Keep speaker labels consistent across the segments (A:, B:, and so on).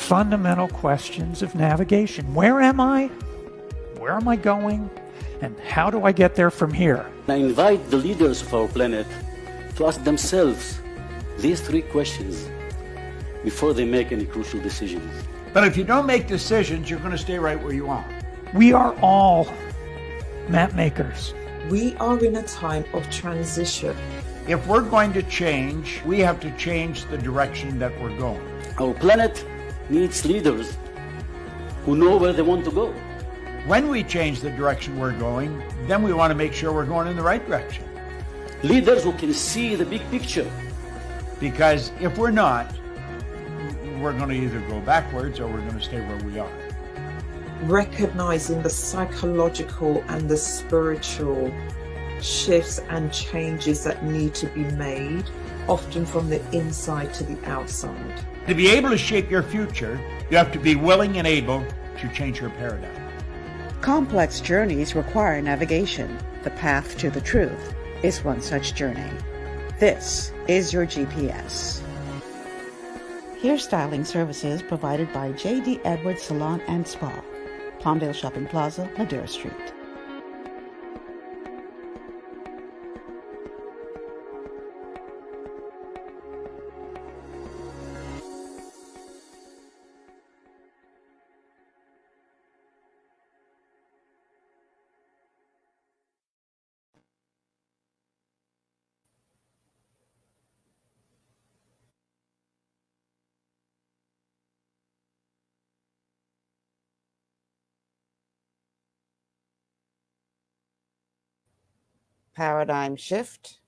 A: fundamental questions of navigation. Where am I? Where am I going? And how do I get there from here?
B: I invite the leaders of our planet to ask themselves these three questions before they make any crucial decisions.
C: But if you don't make decisions, you're going to stay right where you are.
A: We are all map makers.
D: We are in a time of transition.
C: If we're going to change, we have to change the direction that we're going.
B: Our planet needs leaders who know where they want to go.
C: When we change the direction we're going, then we want to make sure we're going in the right direction.
B: Leaders who can see the big picture.
C: Because if we're not, we're going to either go backwards or we're going to stay where we are.
D: Recognizing the psychological and the spiritual shifts and changes that need to be made, often from the inside to the outside.
C: To be able to shape your future, you have to be willing and able to change your paradigm.
E: Complex journeys require navigation. The path to the truth is one such journey. This is your GPS. Hairstyling services provided by J.D. Edwards Salon and Spa, Palmdale Shopping Plaza, Madera Street. Paradigm shift.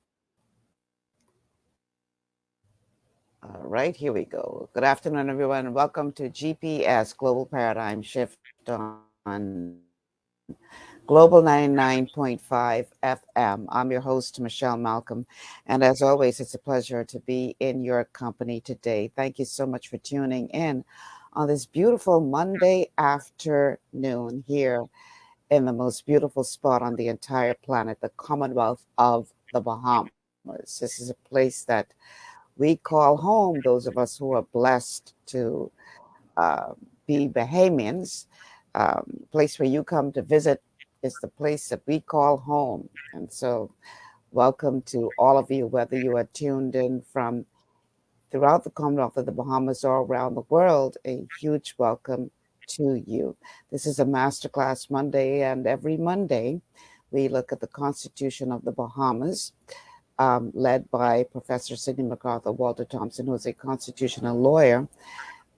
E: All right, here we go. Good afternoon, everyone. Welcome to GPS Global Paradigm Shift on Global 99.5 FM. I'm your host, Michelle Malcolm. And as always, it's a pleasure to be in your company today. Thank you so much for tuning in on this beautiful Monday afternoon here in the most beautiful spot on the entire planet, the Commonwealth of the Bahamas. This is a place that we call home, those of us who are blessed to be Bahamians. Place where you come to visit is the place that we call home. And so welcome to all of you, whether you are tuned in from throughout the Commonwealth of the Bahamas or around the world, a huge welcome to you. This is a Masterclass Monday, and every Monday we look at the Constitution of the Bahamas, led by Professor Sidney MacArthur Walter Thompson, who is a constitutional lawyer,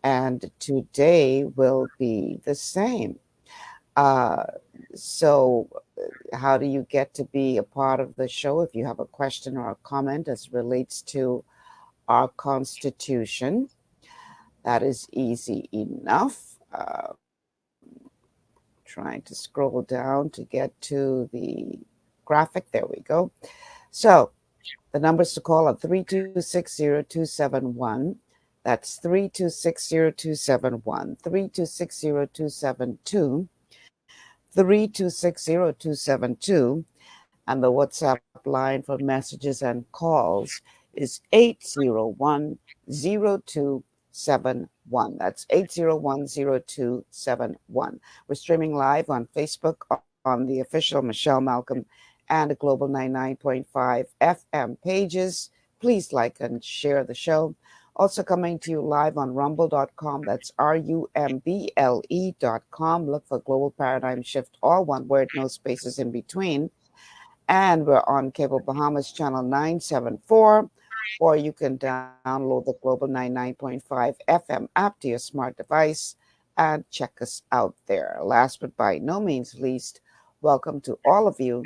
E: and today will be the same. So how do you get to be a part of the show? If you have a question or a comment as relates to our Constitution, that is easy enough. Trying to scroll down to get to the graphic. There we go. So the numbers to call are 3260271. That's 3260271, 3260272, 3260272, and the WhatsApp line for messages and calls is 8010271. That's 8010271. We're streaming live on Facebook on the official Michelle Malcolm and the Global 99.5 FM pages. Please like and share the show. Also coming to you live on rumble.com. That's rumble.com. Look for Global Paradigm Shift, all one word, no spaces in between. And we're on Cable Bahamas channel 974. Or you can download the Global 99.5 FM app to your smart device and check us out there. Last but by no means least, welcome to all of you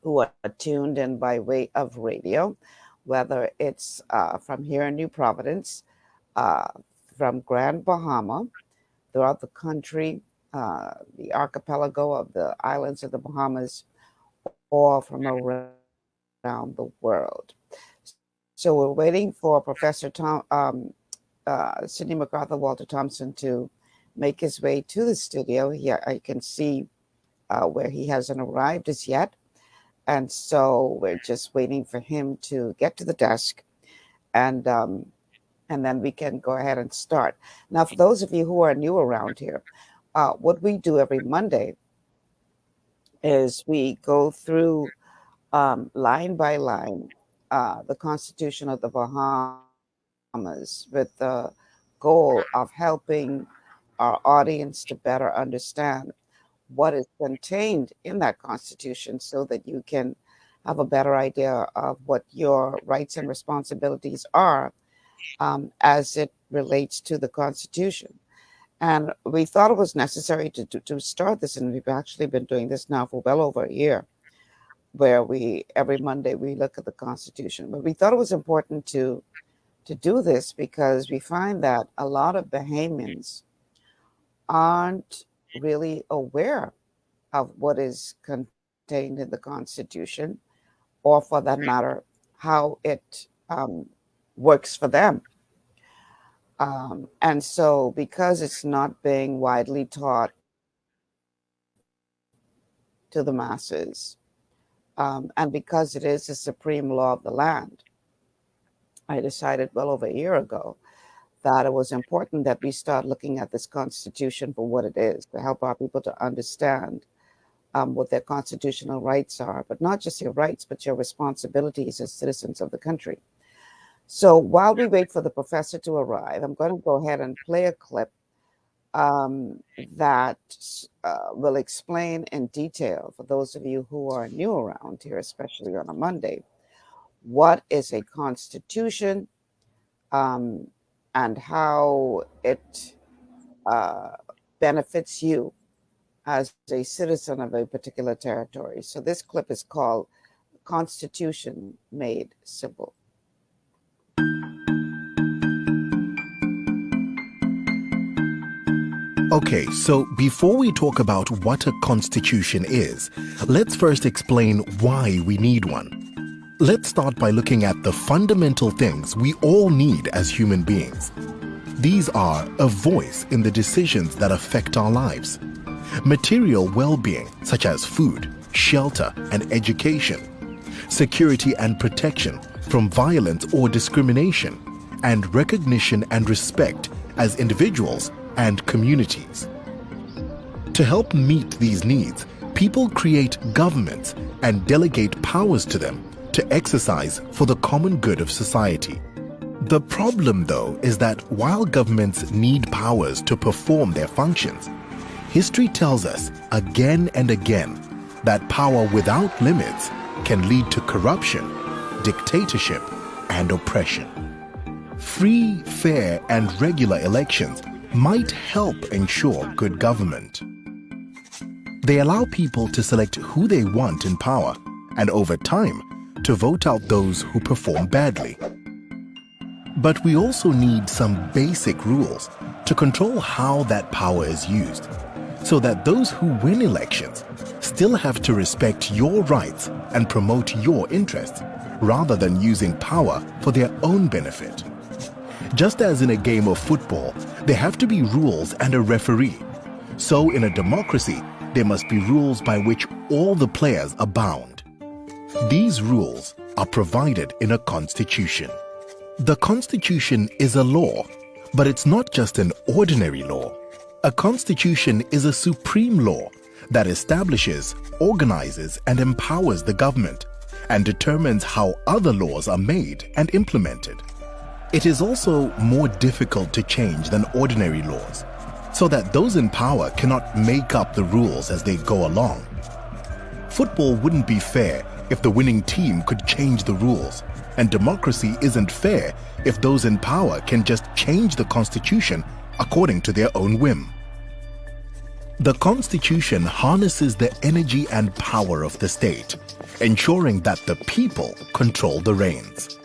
E: who are tuned in by way of radio, whether it's from here in New Providence, from Grand Bahama, throughout the country, the archipelago of the islands of the Bahamas, or from around the world. So we're waiting for Professor Sidney MacArthur Walter Thompson to make his way to the studio. Here I can see where he hasn't arrived as yet. And so we're just waiting for him to get to the desk and and then we can go ahead and start. Now, for those of you who are new around here, what we do every Monday is we go through line by line the Constitution of the Bahamas with the goal of helping our audience to better understand what is contained in that Constitution so that you can have a better idea of what your rights and responsibilities are as it relates to the Constitution. And we thought it was necessary to start this, and we've actually been doing this now for well over a year, where every Monday we look at the Constitution. But we thought it was important to do this because we find that a lot of Bahamians aren't really aware of what is contained in the Constitution, or for that matter, how it works for them. And so because it's not being widely taught to the masses, and because it is the supreme law of the land, I decided well over a year ago that it was important that we start looking at this Constitution for what it is, to help our people to understand what their constitutional rights are, but not just your rights, but your responsibilities as citizens of the country. So while we wait for the professor to arrive, I'm going to go ahead and play a clip that will explain in detail, for those of you who are new around here, especially on a Monday, what is a constitution and how it benefits you as a citizen of a particular territory. So this clip is called Constitution Made Simple.
F: Okay, so before we talk about what a constitution is, let's first explain why we need one. Let's start by looking at the fundamental things we all need as human beings. These are a voice in the decisions that affect our lives, material well-being such as food, shelter, and education, security and protection from violence or discrimination, and recognition and respect as individuals and communities. To help meet these needs, people create governments and delegate powers to them to exercise for the common good of society. The problem, though, is that while governments need powers to perform their functions, history tells us again and again that power without limits can lead to corruption, dictatorship, and oppression. Free, fair, and regular elections might help ensure good government. They allow people to select who they want in power, and over time, to vote out those who perform badly. But we also need some basic rules to control how that power is used, so that those who win elections still have to respect your rights and promote your interests, rather than using power for their own benefit. Just as in a game of football, there have to be rules and a referee. So in a democracy, there must be rules by which all the players are bound. These rules are provided in a constitution. The Constitution is a law, but it's not just an ordinary law. A constitution is a supreme law that establishes, organizes, and empowers the government and determines how other laws are made and implemented. It is also more difficult to change than ordinary laws, so that those in power cannot make up the rules as they go along. Football wouldn't be fair if the winning team could change the rules, and democracy isn't fair if those in power can just change the Constitution according to their own whim. The Constitution harnesses the energy and power of the state, ensuring that the people control the reins.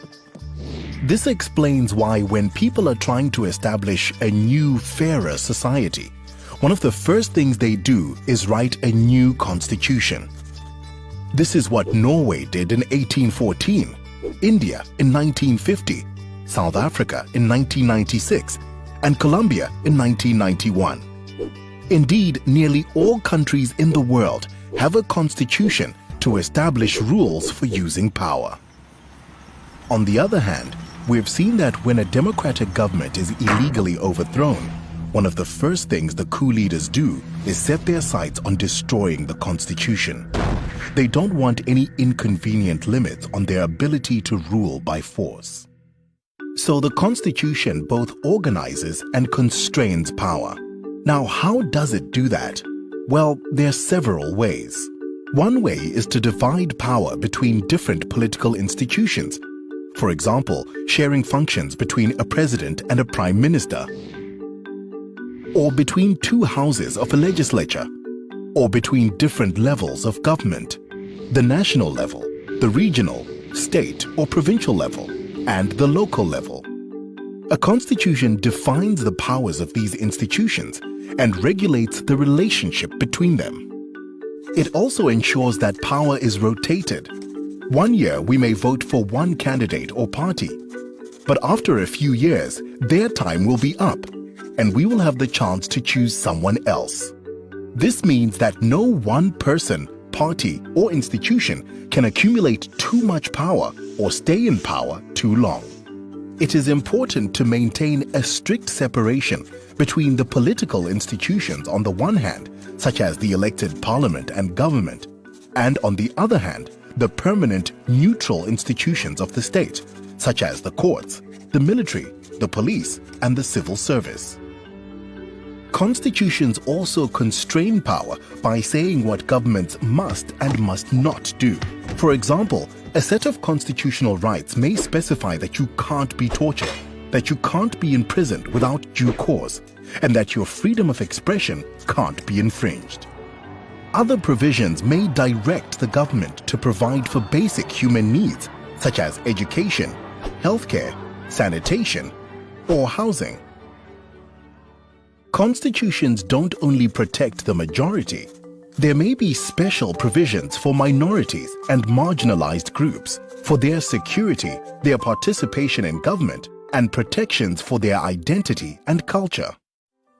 F: This explains why when people are trying to establish a new, fairer society, one of the first things they do is write a new constitution. This is what Norway did in 1814, India in 1950, South Africa in 1996, and Colombia in 1991. Indeed, nearly all countries in the world have a constitution to establish rules for using power. On the other hand, We've seen that when a democratic government is illegally overthrown, one of the first things the coup leaders do is set their sights on destroying the constitution. They don't want any inconvenient limits on their ability to rule by force. So the constitution both organizes and constrains power. Now, how does it do that? Well, there are several ways. One way is to divide power between different political institutions. For example, sharing functions between a president and a prime minister, or between two houses of a legislature, or between different levels of government, the national level, the regional, state or provincial level, and the local level. A constitution defines the powers of these institutions and regulates the relationship between them. It also ensures that power is rotated. One year we may vote for one candidate or party, but after a few years, their time will be up, and we will have the chance to choose someone else. This means that no one person, party, or institution can accumulate too much power or stay in power too long. It is important to maintain a strict separation between the political institutions on the one hand, such as the elected parliament and government, and on the other hand, the permanent neutral institutions of the state, such as the courts, the military, the police, and the civil service. Constitutions also constrain power by saying what governments must and must not do. For example, a set of constitutional rights may specify that you can't be tortured, that you can't be imprisoned without due cause, and that your freedom of expression can't be infringed. Other provisions may direct the government to provide for basic human needs, such as education, healthcare, sanitation, or housing. Constitutions don't only protect the majority. There may be special provisions for minorities and marginalized groups, for their security, their participation in government, and protections for their identity and culture.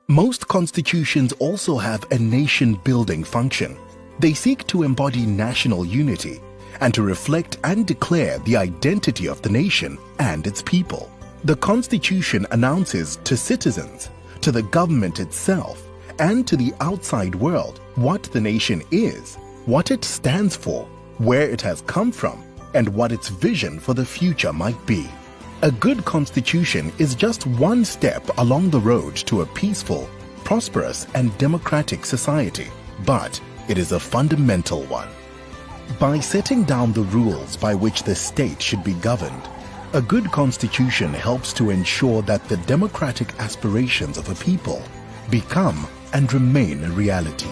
F: Most constitutions also have a nation-building function. They seek to embody national unity and to reflect and declare the identity of the nation and its people. The Constitution announces to citizens, to the government itself, and to the outside world what the nation is, what it stands for, where it has come from, and what its vision for the future might be. A good constitution is just one step along the road to a peaceful, prosperous, and democratic society, but it is a fundamental one. By setting down the rules by which the state should be governed, a good constitution helps to ensure that the democratic aspirations of a people become and remain a reality.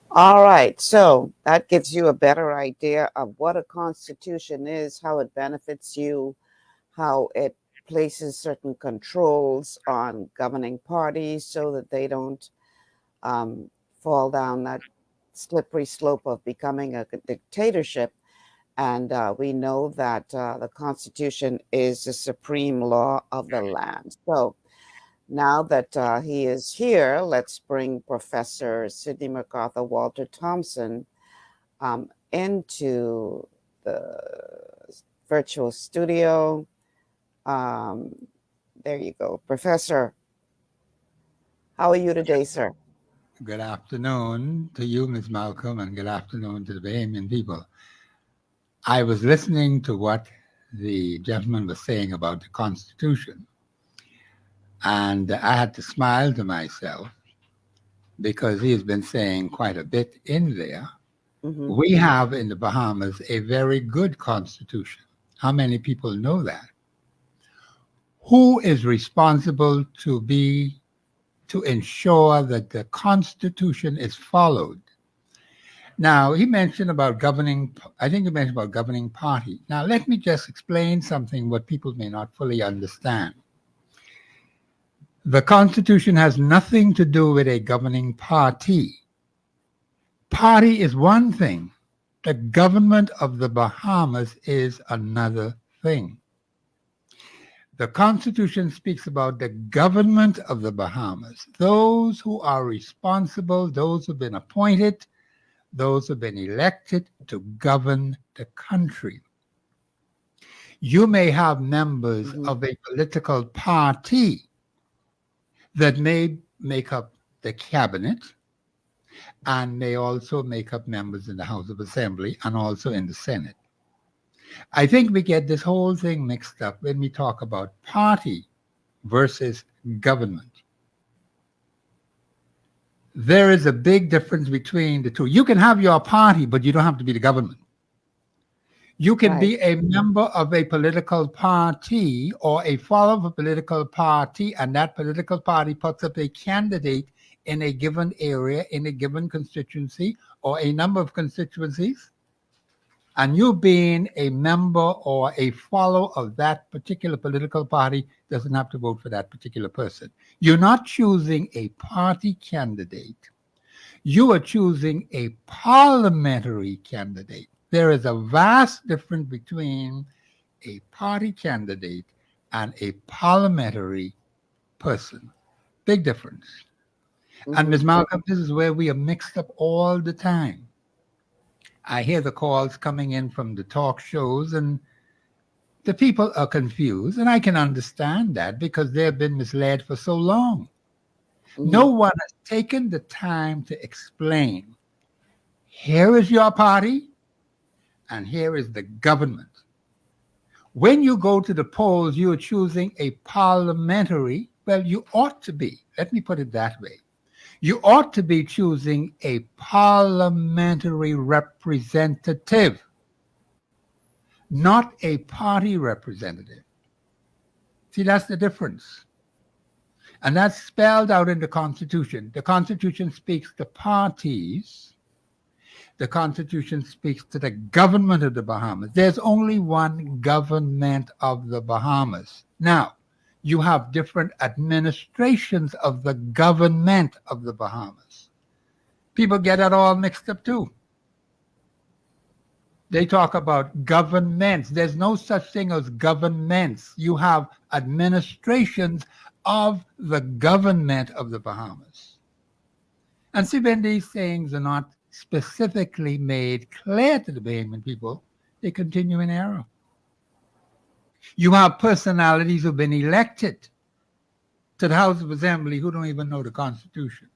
E: All right, so that gives you a better idea of what a constitution is, how it benefits you, how it places certain controls on governing parties so that they don't fall down that slippery slope of becoming a dictatorship. And we know that the Constitution is the supreme law of the land. So now that he is here, let's bring Professor Sidney MacArthur Walter Thompson into the virtual studio. There you go. Professor, how are you today, sir?
G: Good afternoon to you, Ms. Malcolm, and good afternoon to the Bahamian people. I was listening to what the gentleman was saying about the Constitution, and I had to smile to myself because he has been saying quite a bit in there. Mm-hmm. We have in the Bahamas a very good Constitution. How many people know that? Who is responsible to ensure that the Constitution is followed? Now, he mentioned about governing, I think he mentioned about governing party. Now, let me just explain something what people may not fully understand. The Constitution has nothing to do with a governing party. Party is one thing. The government of the Bahamas is another thing. The Constitution speaks about the government of the Bahamas, those who are responsible, those who have been appointed, those who have been elected to govern the country. You may have members of a political party that may make up the cabinet and may also make up members in the House of Assembly and also in the Senate. I think we get this whole thing mixed up when we talk about party versus government. There is a big difference between the two. You can have your party, but you don't have to be the government. You can be a member of a political party or a follower of a political party, and that political party puts up a candidate in a given area, in a given constituency, or a number of constituencies. And you being a member or a follower of that particular political party doesn't have to vote for that particular person. You're not choosing a party candidate. You are choosing a parliamentary candidate. There is a vast difference between a party candidate and a parliamentary person. Big difference. And Ms. Malcolm, this is where we are mixed up all the time. I hear the calls coming in from the talk shows, and the people are confused, and I can understand that because they've been misled for so long. No one has taken the time to explain, here is your party, and here is the government. When you go to the polls, you are choosing a parliamentary, well, you ought to be, let me put it that way. You ought to be choosing a parliamentary representative, not a party representative. See, that's the difference. And that's spelled out in the Constitution. The Constitution speaks to parties. The Constitution speaks to the government of the Bahamas. There's only one government of the Bahamas. Now, you have different administrations of the government of the Bahamas. People get that all mixed up too. They talk about governments. There's no such thing as governments. You have administrations of the government of the Bahamas. And see, when these things are not specifically made clear to the Bahamian people, they continue in error. You have personalities who've been elected to the House of Assembly who don't even know the Constitution.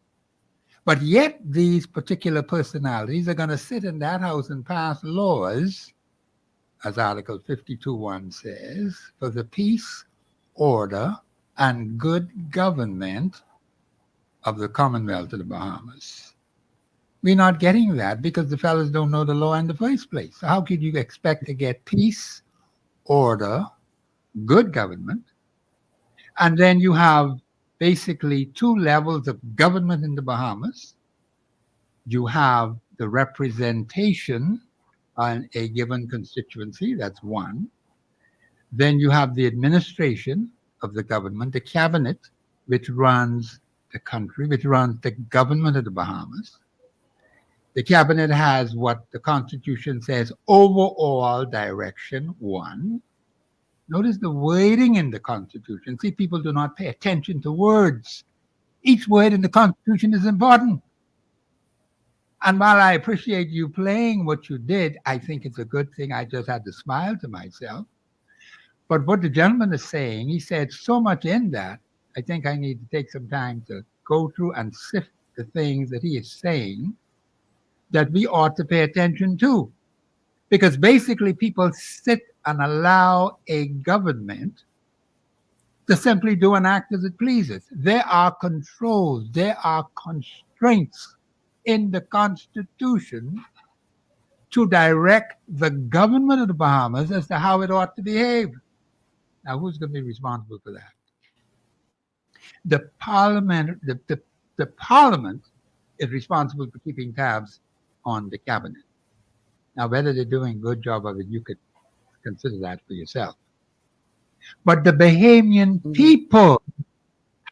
G: But yet these particular personalities are going to sit in that house and pass laws, as Article 52.1 says, for the peace, order, and good government of the Commonwealth of the Bahamas. We're not getting that because the fellows don't know the law in the first place. So how could you expect to get peace, order, good government? And then you have basically two levels of government in the Bahamas. You have the representation on a given constituency, that's one. Then you have the administration of the government, the cabinet, which runs the country, which runs the government of the Bahamas. The cabinet has what the Constitution says, overall direction, one. Notice the wording in the Constitution. See, people do not pay attention to words. Each word in the Constitution is important. And while I appreciate you playing what you did, I think it's a good thing. I just had to smile to myself. But what the gentleman is saying, he said so much in that, I think I need to take some time to go through and sift the things that he is saying that we ought to pay attention to. Because basically people sit and allow a government to simply do and act as it pleases. There are controls, there are constraints in the Constitution to direct the government of the Bahamas as to how it ought to behave. Now, who's going to be responsible for that? The Parliament, the Parliament is responsible for keeping tabs on the cabinet. Now, whether they're doing a good job of it, you could consider that for yourself. But the Bahamian people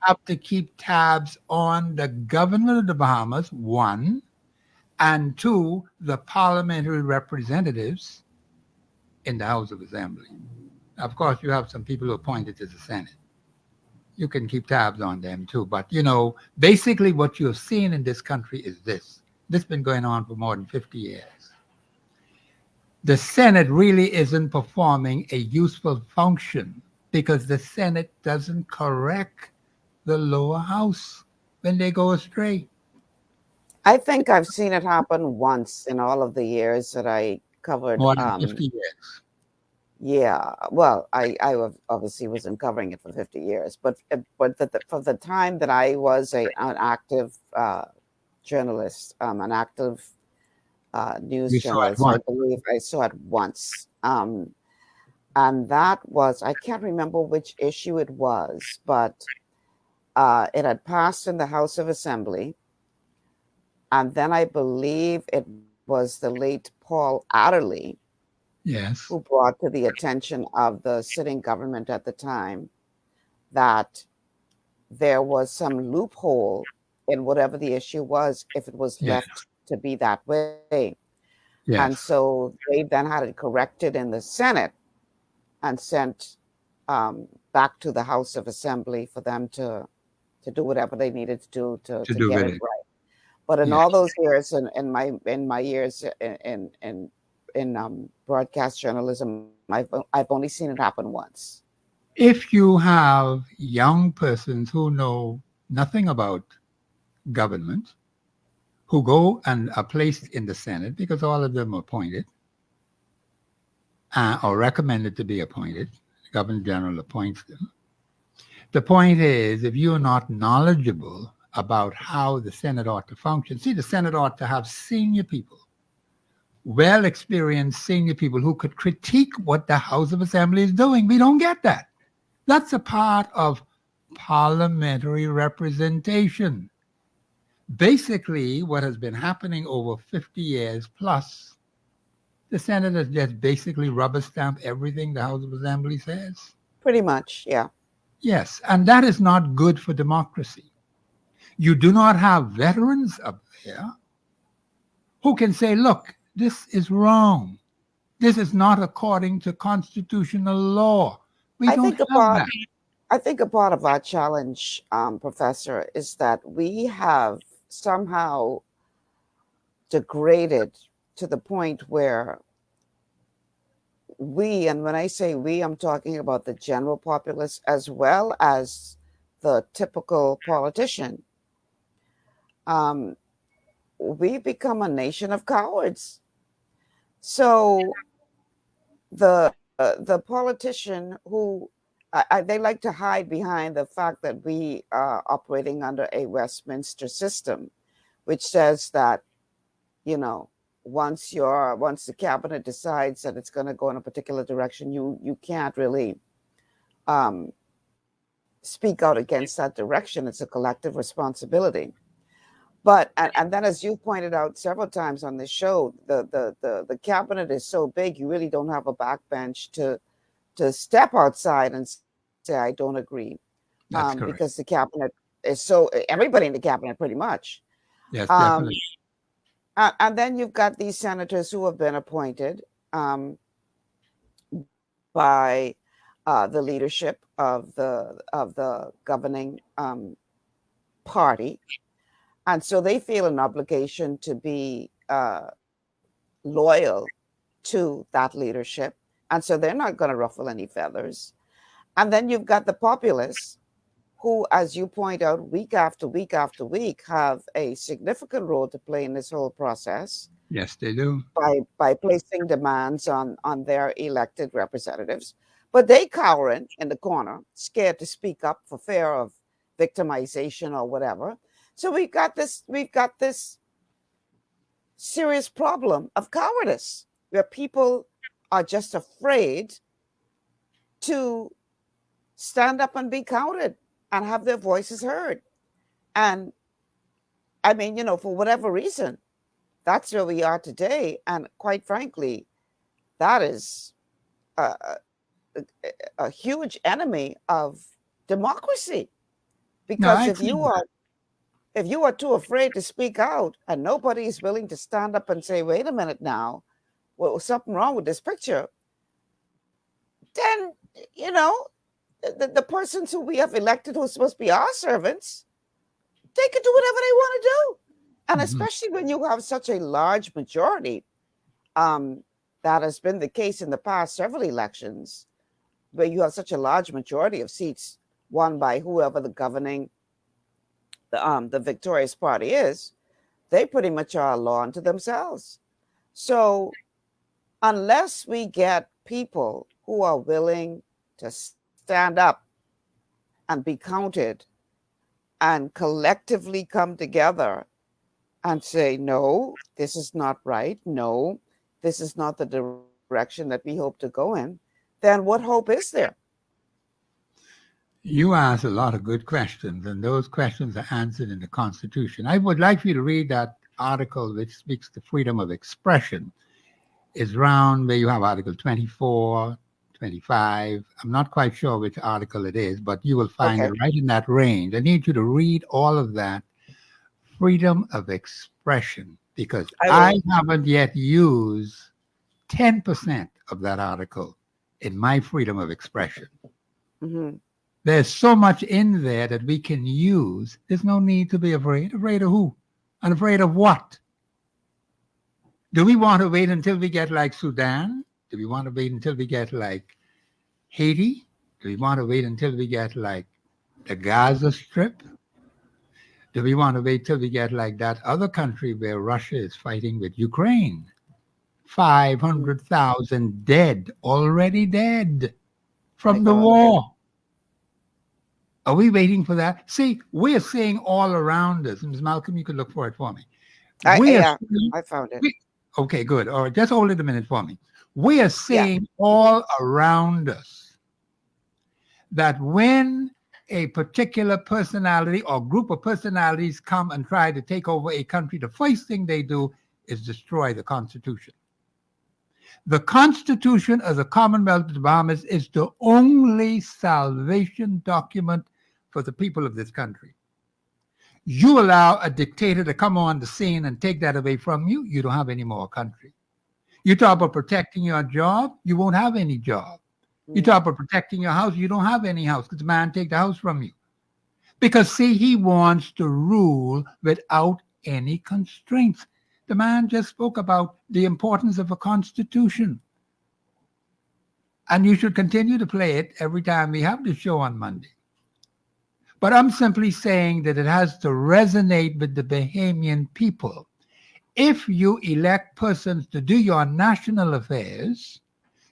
G: have to keep tabs on the government of the Bahamas, one, and two, the parliamentary representatives in the House of Assembly. Of course, you have some people who are appointed to the Senate. You can keep tabs on them too. But, basically what you're seeing in this country is this. This has been going on for more than 50 years. The Senate really isn't performing a useful function because the Senate doesn't correct the lower house when they go astray.
E: I think I've seen it happen once in all of the years that I covered.
G: More than 50 years.
E: Yeah, well, I obviously wasn't covering it for 50 years, but for the time that I was an active journalist, an active news
G: You saw it
E: journalist, I
G: once.
E: believe I saw it once. And that was, I can't remember which issue it was, but it had passed in the House of Assembly. And then I believe it was the late Paul Adderley
G: Yes.
E: who brought to the attention of the sitting government at the time that there was some loophole in whatever the issue was if it was
G: Yes.
E: left to be that way.
G: Yes.
E: And so they then had it corrected in the Senate and sent back to the House of Assembly for them to do whatever they needed to do to
G: do
E: get
G: with
E: it
G: it.
E: right. But in
G: Yes.
E: all those years, in my years in broadcast journalism, I've only seen it happen once.
G: If you have young persons who know nothing about government, who go and are placed in the Senate, because all of them are appointed or recommended to be appointed, the Governor General appoints them. The point is, if you're not knowledgeable about how the Senate ought to function, see, the Senate ought to have senior people, well-experienced senior people who could critique what the House of Assembly is doing. We don't get that. That's a part of parliamentary representation. Basically, what has been happening over 50 years plus, the Senate has just basically rubber stamped everything the House of Assembly says.
E: Pretty much, yeah.
G: Yes, and that is not good for democracy. You do not have veterans up there who can say, look, this is wrong. This is not according to constitutional law. We don't have that.
E: I think a part of our challenge, Professor, is that we have somehow degraded to the point where we, and when I say we, I'm talking about the general populace as well as the typical politician. We become a nation of cowards. So the politician who they like to hide behind the fact that we are operating under a Westminster system, which says that, once the cabinet decides that it's going to go in a particular direction, you can't really speak out against that direction. It's a collective responsibility. But and then, as you pointed out several times on this show, the cabinet is so big, you really don't have a backbench to step outside and say, I don't agree.
G: That's correct.
E: Because the cabinet is so, everybody in the cabinet pretty much.
G: Yes, definitely.
E: And then you've got these senators who have been appointed by the leadership of the governing party. And so they feel an obligation to be loyal to that leadership. And so they're not going to ruffle any feathers. And then you've got the populace who, as you point out, week after week after week, have a significant role to play in this whole process.
G: Yes, they do.
E: By placing demands on their elected representatives. But they cower in the corner, scared to speak up for fear of victimization or whatever. So we've got this serious problem of cowardice, where people are just afraid to stand up and be counted and have their voices heard. And I mean, for whatever reason, that's where we are today. And quite frankly, that is a huge enemy of democracy. Because if you are too afraid to speak out and nobody is willing to stand up and say, wait a minute now, well, something wrong with this picture, then you know, the persons who we have elected who are supposed to be our servants, they can do whatever they want to do. And especially when you have such a large majority, that has been the case in the past several elections, where you have such a large majority of seats won by whoever the victorious party is, they pretty much are a law unto themselves. So unless we get people who are willing to stand up and be counted and collectively come together and say, no, this is not right. No, this is not the direction that we hope to go in, then what hope is there?
G: You asked a lot of good questions, and those questions are answered in the Constitution. I would like for you to read that article which speaks to freedom of expression. It's round where you have Article 24, 25. I'm not quite sure which article it is, but you will find it right in that range. I need you to read all of that. Freedom of expression, because I haven't yet used 10% of that article in my freedom of expression. There's so much in there that we can use. There's no need to be afraid. Afraid of who? And afraid of what? Do we want to wait until we get like Sudan? Do we want to wait until we get like Haiti? Do we want to wait until we get like the Gaza Strip? Do we want to wait till we get like that other country where Russia is fighting with Ukraine? 500,000 dead, already dead from the war. Are we waiting for that? See, we're seeing all around us. Ms. Malcolm, you could look for it for me.
E: I found it.
G: Okay, good. All right, just hold it a minute for me. We are seeing all around us that when a particular personality or group of personalities come and try to take over a country, the first thing they do is destroy the Constitution. The Constitution of the Commonwealth of the Bahamas is the only salvation document for the people of this country. You allow a dictator to come on the scene and take that away from you, you don't have any more country. You talk about protecting your job, you won't have any job. You talk about protecting your house, you don't have any house because the man take the house from you. Because, see, he wants to rule without any constraints. The man just spoke about the importance of a constitution. And you should continue to play it every time we have the show on Monday. But I'm simply saying that it has to resonate with the Bahamian people. If you elect persons to do your national affairs,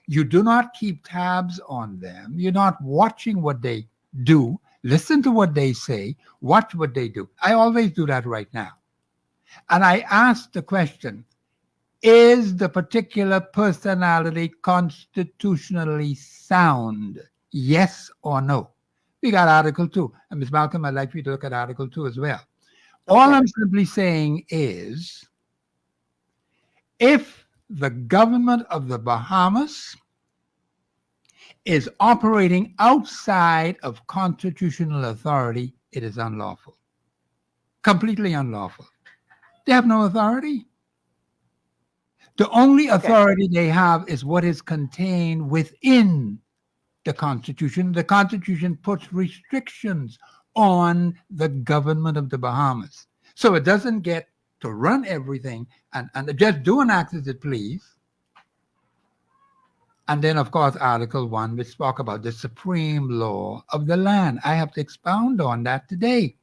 G: you do not keep tabs on them. You're not watching what they do. Listen to what they say. Watch what they do. I always do that right now. And I ask the question, is the particular personality constitutionally sound? Yes or no? We got Article 2. And Ms. Malcolm, I'd like you to look at Article 2 as well. Okay. All I'm simply saying is, if the government of the Bahamas is operating outside of constitutional authority, it is unlawful. Completely unlawful. They have no authority. The only authority they have is what is contained within the Constitution. The Constitution puts restrictions on the government of the Bahamas. So it doesn't get to run everything and just do and act as it please. And then, of course, Article 1, which spoke about the supreme law of the land. I have to expound on that today.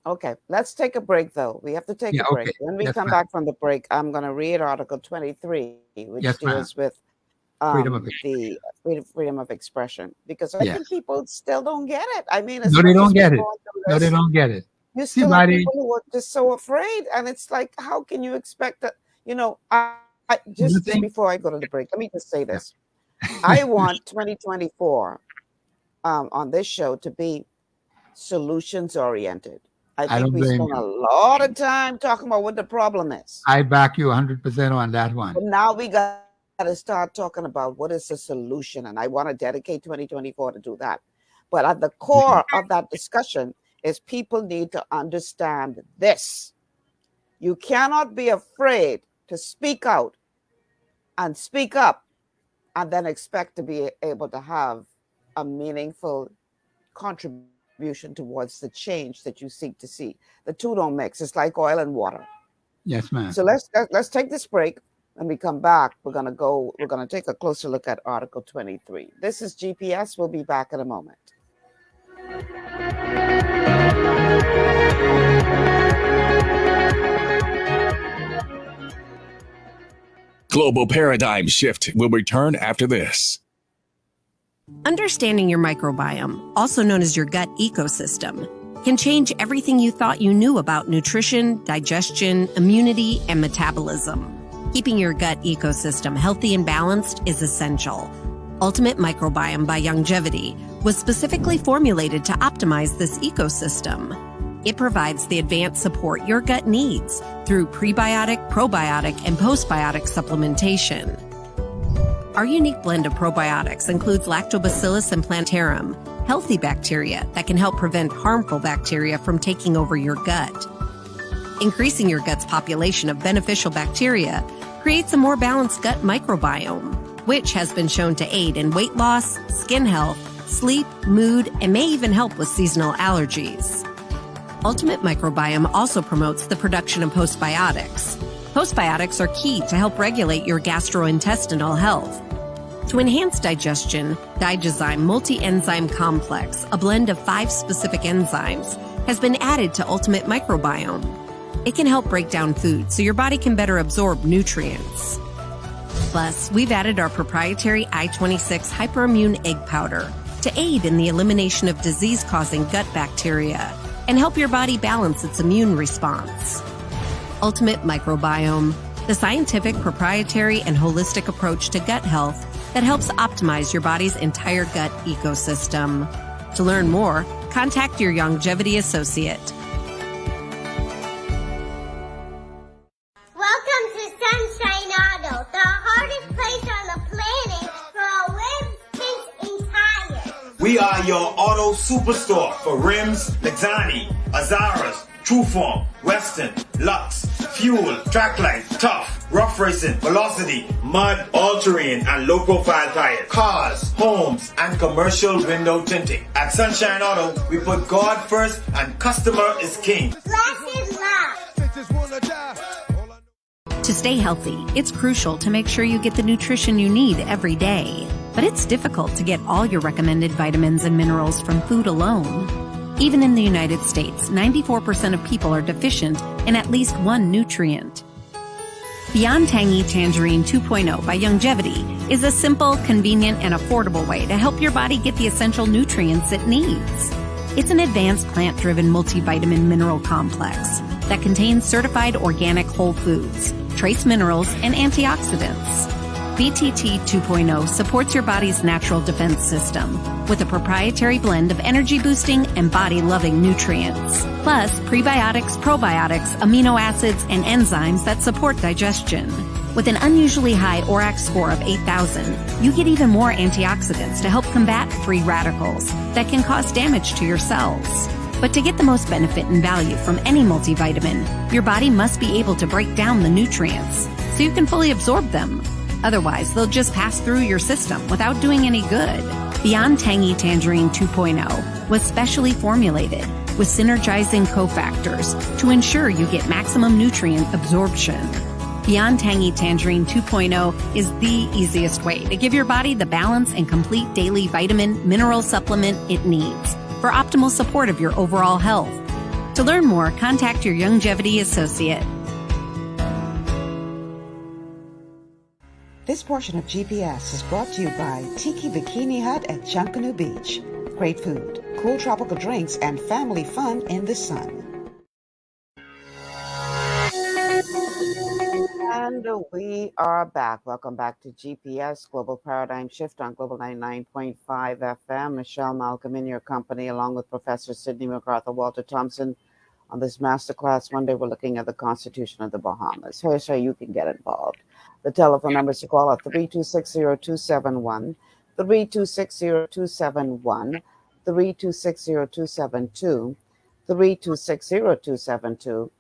E: Okay, let's take a break, though. We have to take a break. When we come back from the break, I'm going to read Article 23, which deals with freedom of expression. Because I think people still don't get it. I mean,
G: no, they don't get it. No, they don't get it.
E: You still have people who are just so afraid. And it's like, how can you expect that? You know, just before I go to the break, let me just say this. I want 2024 on this show to be solutions oriented. I think we spent a lot of time talking about what the problem is.
G: I back you 100% on that one.
E: But now we got to start talking about what is the solution. And I want to dedicate 2024 to do that. But at the core of that discussion is people need to understand this. You cannot be afraid to speak out and speak up and then expect to be able to have a meaningful contribution towards the change that you seek to see. The two don't mix. It's like oil and water.
G: Yes, ma'am.
E: So let's take this break. When we come back, we're gonna take a closer look at Article 23. This is GPS. We'll be back in a moment.
H: Global Paradigm Shift will return after this.
I: Understanding your microbiome, also known as your gut ecosystem, can change everything you thought you knew about nutrition, digestion, immunity, and metabolism. Keeping your gut ecosystem healthy and balanced is essential. Ultimate Microbiome by Longevity was specifically formulated to optimize this ecosystem. It provides the advanced support your gut needs through prebiotic, probiotic, and postbiotic supplementation. Our unique blend of probiotics includes Lactobacillus and Plantarum, healthy bacteria that can help prevent harmful bacteria from taking over your gut. Increasing your gut's population of beneficial bacteria creates a more balanced gut microbiome, which has been shown to aid in weight loss, skin health, sleep, mood, and may even help with seasonal allergies. Ultimate Microbiome also promotes the production of postbiotics. Postbiotics are key to help regulate your gastrointestinal health. To enhance digestion, Digizyme Multi-Enzyme Complex, a blend of 5 specific enzymes, has been added to Ultimate Microbiome. It can help break down food so your body can better absorb nutrients. Plus, we've added our proprietary I-26 Hyperimmune Egg Powder to aid in the elimination of disease-causing gut bacteria and help your body balance its immune response. Ultimate Microbiome, the scientific, proprietary, and holistic approach to gut health that helps optimize your body's entire gut ecosystem. To learn more, contact your longevity associate.
J: Welcome to Sunshine Auto, the hardest place on the planet for rims, tints, and tires.
K: We are your auto superstore for rims, Lexani, Azaras, Trueform, Western, Lux, Fuel, Trackline, Tough, Rough Racing, Velocity, Mud, All-Terrain, and low-profile tires, cars, homes, and commercial window tinting. At Sunshine Auto, we put God first and customer is king.
J: Glasses love.
I: To stay healthy, it's crucial to make sure you get the nutrition you need every day. But it's difficult to get all your recommended vitamins and minerals from food alone. Even in the United States, 94% of people are deficient in at least one nutrient. Beyond Tangy Tangerine 2.0 by Longevity is a simple, convenient, and affordable way to help your body get the essential nutrients it needs. It's an advanced plant-driven multivitamin mineral complex that contains certified organic whole foods, trace minerals, and antioxidants. BTT 2.0 supports your body's natural defense system with a proprietary blend of energy-boosting and body-loving nutrients, plus prebiotics, probiotics, amino acids, and enzymes that support digestion. With an unusually high ORAC score of 8,000, you get even more antioxidants to help combat free radicals that can cause damage to your cells. But to get the most benefit and value from any multivitamin, your body must be able to break down the nutrients so you can fully absorb them. Otherwise, they'll just pass through your system without doing any good. Beyond Tangy Tangerine 2.0 was specially formulated with synergizing cofactors to ensure you get maximum nutrient absorption. Beyond Tangy Tangerine 2.0 is the easiest way to give your body the balance and complete daily vitamin mineral supplement it needs for optimal support of your overall health. To learn more, contact your longevity associate.
E: This portion of GPS is brought to you by Tiki Bikini Hut at Junkanoo Beach. Great food, cool tropical drinks, and family fun in the sun. And we are back. Welcome back to GPS, Global Paradigm Shift on Global 99.5 FM. Michelle Malcolm in your company, along with Professor Sidney MacArthur, Walter Thompson. On this masterclass Monday, we're looking at the Constitution of the Bahamas. Here's how you can get involved. The telephone numbers to call are 3260271, 3260271, 3260272, 3260272.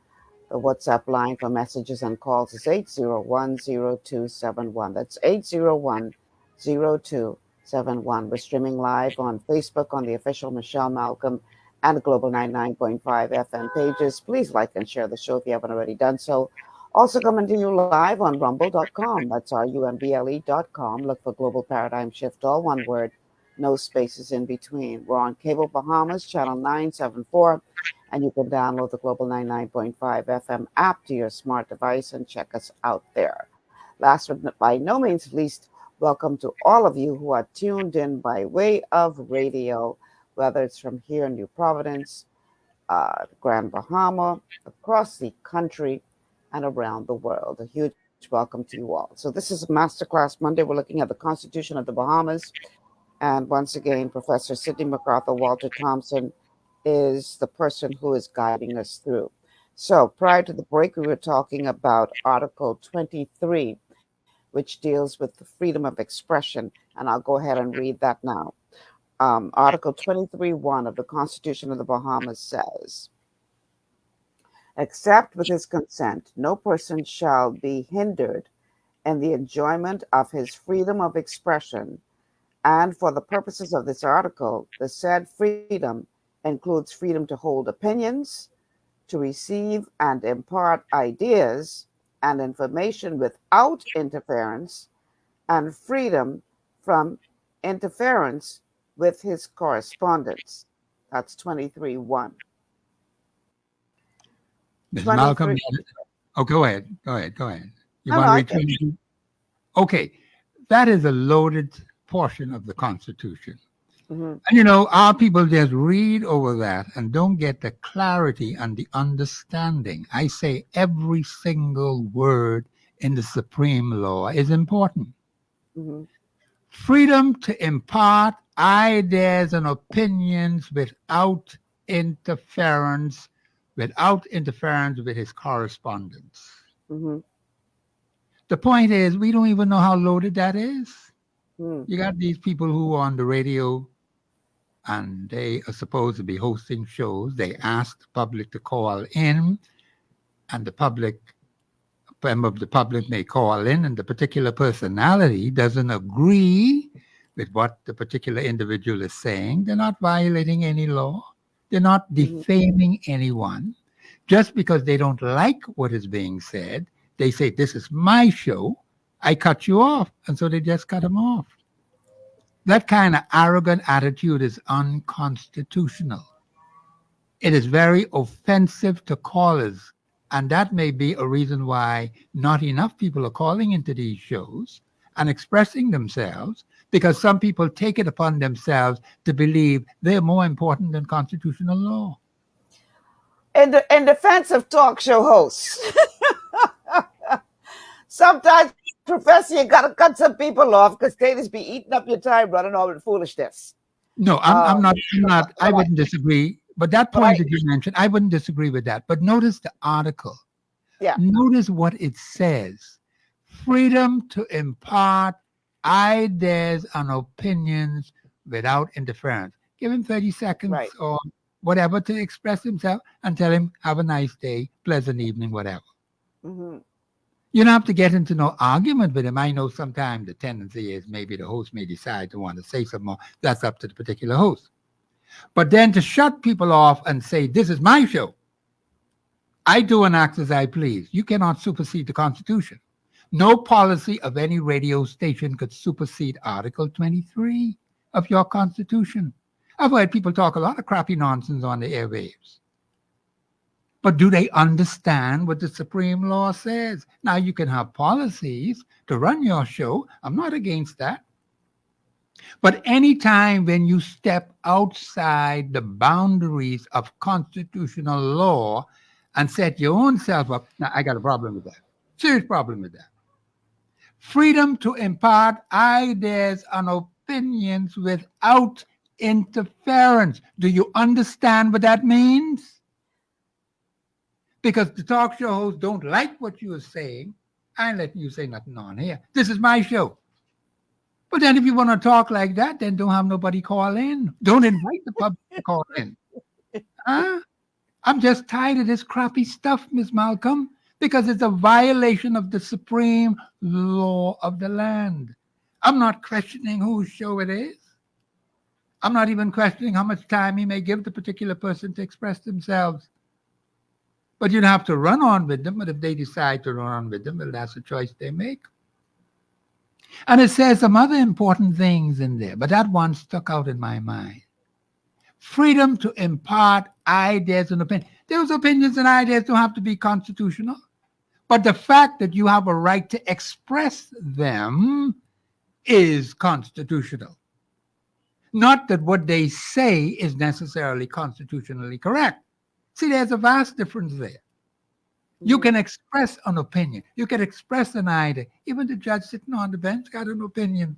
E: The WhatsApp line for messages and calls is 8010271. That's 8010271. 71. We're streaming live on Facebook on the official Michelle Malcolm and Global 99.5 FM pages. Please like and share the show if you haven't already done so. Also coming to you live on rumble.com. That's rumble.com. Look for Global Paradigm Shift, all one word, no spaces in between. We're on Cable Bahamas, channel 974, and you can download the Global 99.5 FM app to your smart device and check us out there. Last but by no means least, welcome to all of you who are tuned in by way of radio, whether it's from here in New Providence, Grand Bahama, across the country, and around the world. A huge welcome to you all. So this is Masterclass Monday. We're looking at the Constitution of the Bahamas. And once again, Professor Sidney MacArthur Walter Thompson is the person who is guiding us through. So prior to the break, we were talking about Article 23, which deals with the freedom of expression. And I'll go ahead and read that now. Article 23.1 of the Constitution of the Bahamas says, except with his consent, no person shall be hindered in the enjoyment of his freedom of expression. And for the purposes of this article, the said freedom includes freedom to hold opinions, to receive and impart ideas and information without interference, and freedom from interference with his correspondence. That's 23.1.
G: Ms. Malcolm, oh, go ahead. You want to read 22? Okay, that is a loaded portion of the Constitution.
E: Mm-hmm.
G: And our people just read over that and don't get the clarity and the understanding. I say every single word in the supreme law is important.
E: Mm-hmm.
G: Freedom to impart ideas and opinions without interference with his correspondence.
E: Mm-hmm.
G: The point is, we don't even know how loaded that is.
E: Mm.
G: You got these people who are on the radio and they are supposed to be hosting shows. They ask the public to call in, and a member of the public may call in, and the particular personality doesn't agree with what the particular individual is saying. They're not violating any law. They're not defaming anyone. Just because they don't like what is being said, they say, this is my show, I cut you off. And so they just cut him off. That kind of arrogant attitude is unconstitutional. It is very offensive to callers. And that may be a reason why not enough people are calling into these shows and expressing themselves, because some people take it upon themselves to believe they're more important than constitutional law.
E: In defense of talk show hosts, sometimes, Professor, you got to cut some people off because they just be eating up your time running all with foolishness.
G: No, I'm not. I wouldn't disagree. But that point that you mentioned, I wouldn't disagree with that. But notice the article.
E: Yeah.
G: Notice what it says. Freedom to impart ideas and opinions without interference. Give him 30 seconds or whatever to express himself and tell him, have a nice day, pleasant evening, whatever.
E: Mm-hmm.
G: You don't have to get into no argument with him. I know sometimes the tendency is maybe the host may decide to want to say something more. That's up to the particular host. But then to shut people off and say, this is my show. I do and act as I please. You cannot supersede the Constitution. No policy of any radio station could supersede Article 23 of your Constitution. I've heard people talk a lot of crappy nonsense on the airwaves. But do they understand what the supreme law says? Now, you can have policies to run your show. I'm not against that. But anytime when you step outside the boundaries of constitutional law and set your own self up, now I got a problem with that. Serious problem with that. Freedom to impart ideas and opinions without interference. Do you understand what that means? Because the talk show hosts don't like what you are saying, I ain't letting you say nothing on here. This is my show. But then if you want to talk like that, then don't have nobody call in. Don't invite the public to call in. Huh? I'm just tired of this crappy stuff, Ms. Malcolm, because it's a violation of the supreme law of the land. I'm not questioning whose show it is. I'm not even questioning how much time he may give the particular person to express themselves. But you don't have to run on with them. But if they decide to run on with them, well, that's a choice they make. And it says some other important things in there, but that one stuck out in my mind. Freedom to impart ideas and opinions. Those opinions and ideas don't have to be constitutional. But the fact that you have a right to express them is constitutional. Not that what they say is necessarily constitutionally correct. See, there's a vast difference there. You can express an opinion. You can express an idea. Even the judge sitting on the bench got an opinion.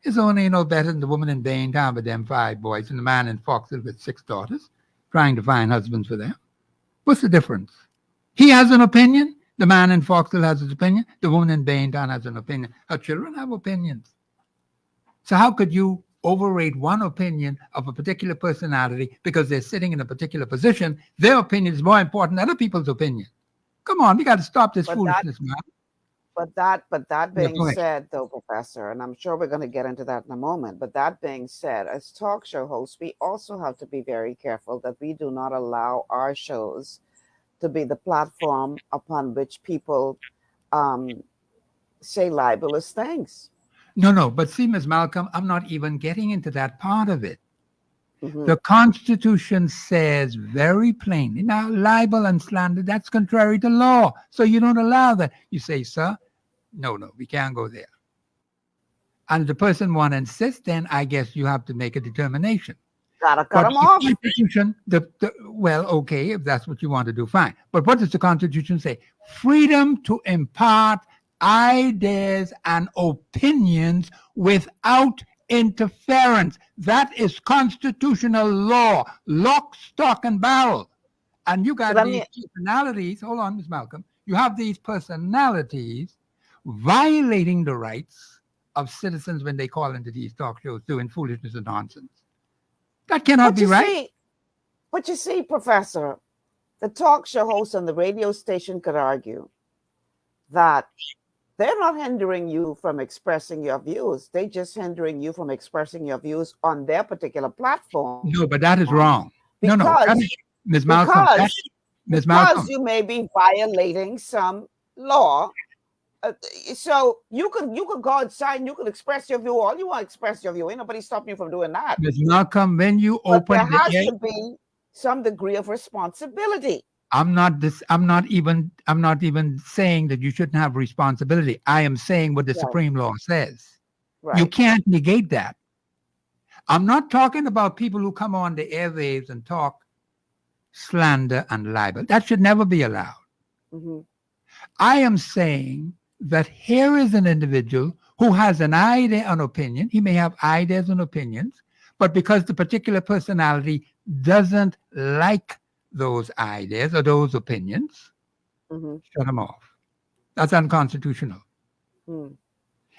G: It's only no better than the woman in Baintown with them 5 boys and the man in Foxville with 6 daughters trying to find husbands for them. What's the difference? He has an opinion. The man in Foxville has his opinion. The woman in Baintown has an opinion. Her children have opinions. So how could you overrate one opinion of a particular personality because they're sitting in a particular position? Their opinion is more important than other people's opinion. Come on, we got to stop this foolishness, man.
E: But that being said, though, Professor, and I'm sure we're going to get into that in a moment, but that being said, as talk show hosts, we also have to be very careful that we do not allow our shows to be the platform upon which people say libelous things.
G: No, but see, Ms. Malcolm, I'm not even getting into that part of it. The Constitution says very plainly, now libel and slander, that's contrary to law. So you don't allow that. You say, sir, no, we can't go there. And if the person wants to insist, then I guess you have to make a determination.
E: Gotta cut them off.
G: Constitution, well, okay, if that's what you want to do, fine. But what does the Constitution say? Freedom to impart ideas and opinions without interference. That is constitutional law, lock, stock, and barrel. And you got these personalities, hold on, Ms. Malcolm, you have these personalities violating the rights of citizens when they call into these talk shows doing foolishness and nonsense. That cannot be right.
E: But you see, Professor, the talk show host on the radio station could argue that they're not hindering you from expressing your views. They're just hindering you from expressing your views on their particular platform.
G: No, but that is wrong.
E: Because,
G: no. Ms. Malcolm,
E: because you may be violating some law. So you could go outside and you could express your view all you want to express your view. Ain't nobody stopping you from doing that.
G: Ms. Malcolm, when you open
E: there has to be some degree of responsibility.
G: I'm not even saying that you shouldn't have responsibility. I am saying what the Supreme Law says. Right. You can't negate that. I'm not talking about people who come on the airwaves and talk slander and libel. That should never be allowed. I am saying that here is an individual who has an idea, an opinion. He may have ideas and opinions, but because the particular personality doesn't like those ideas or those opinions, shut them off. That's unconstitutional.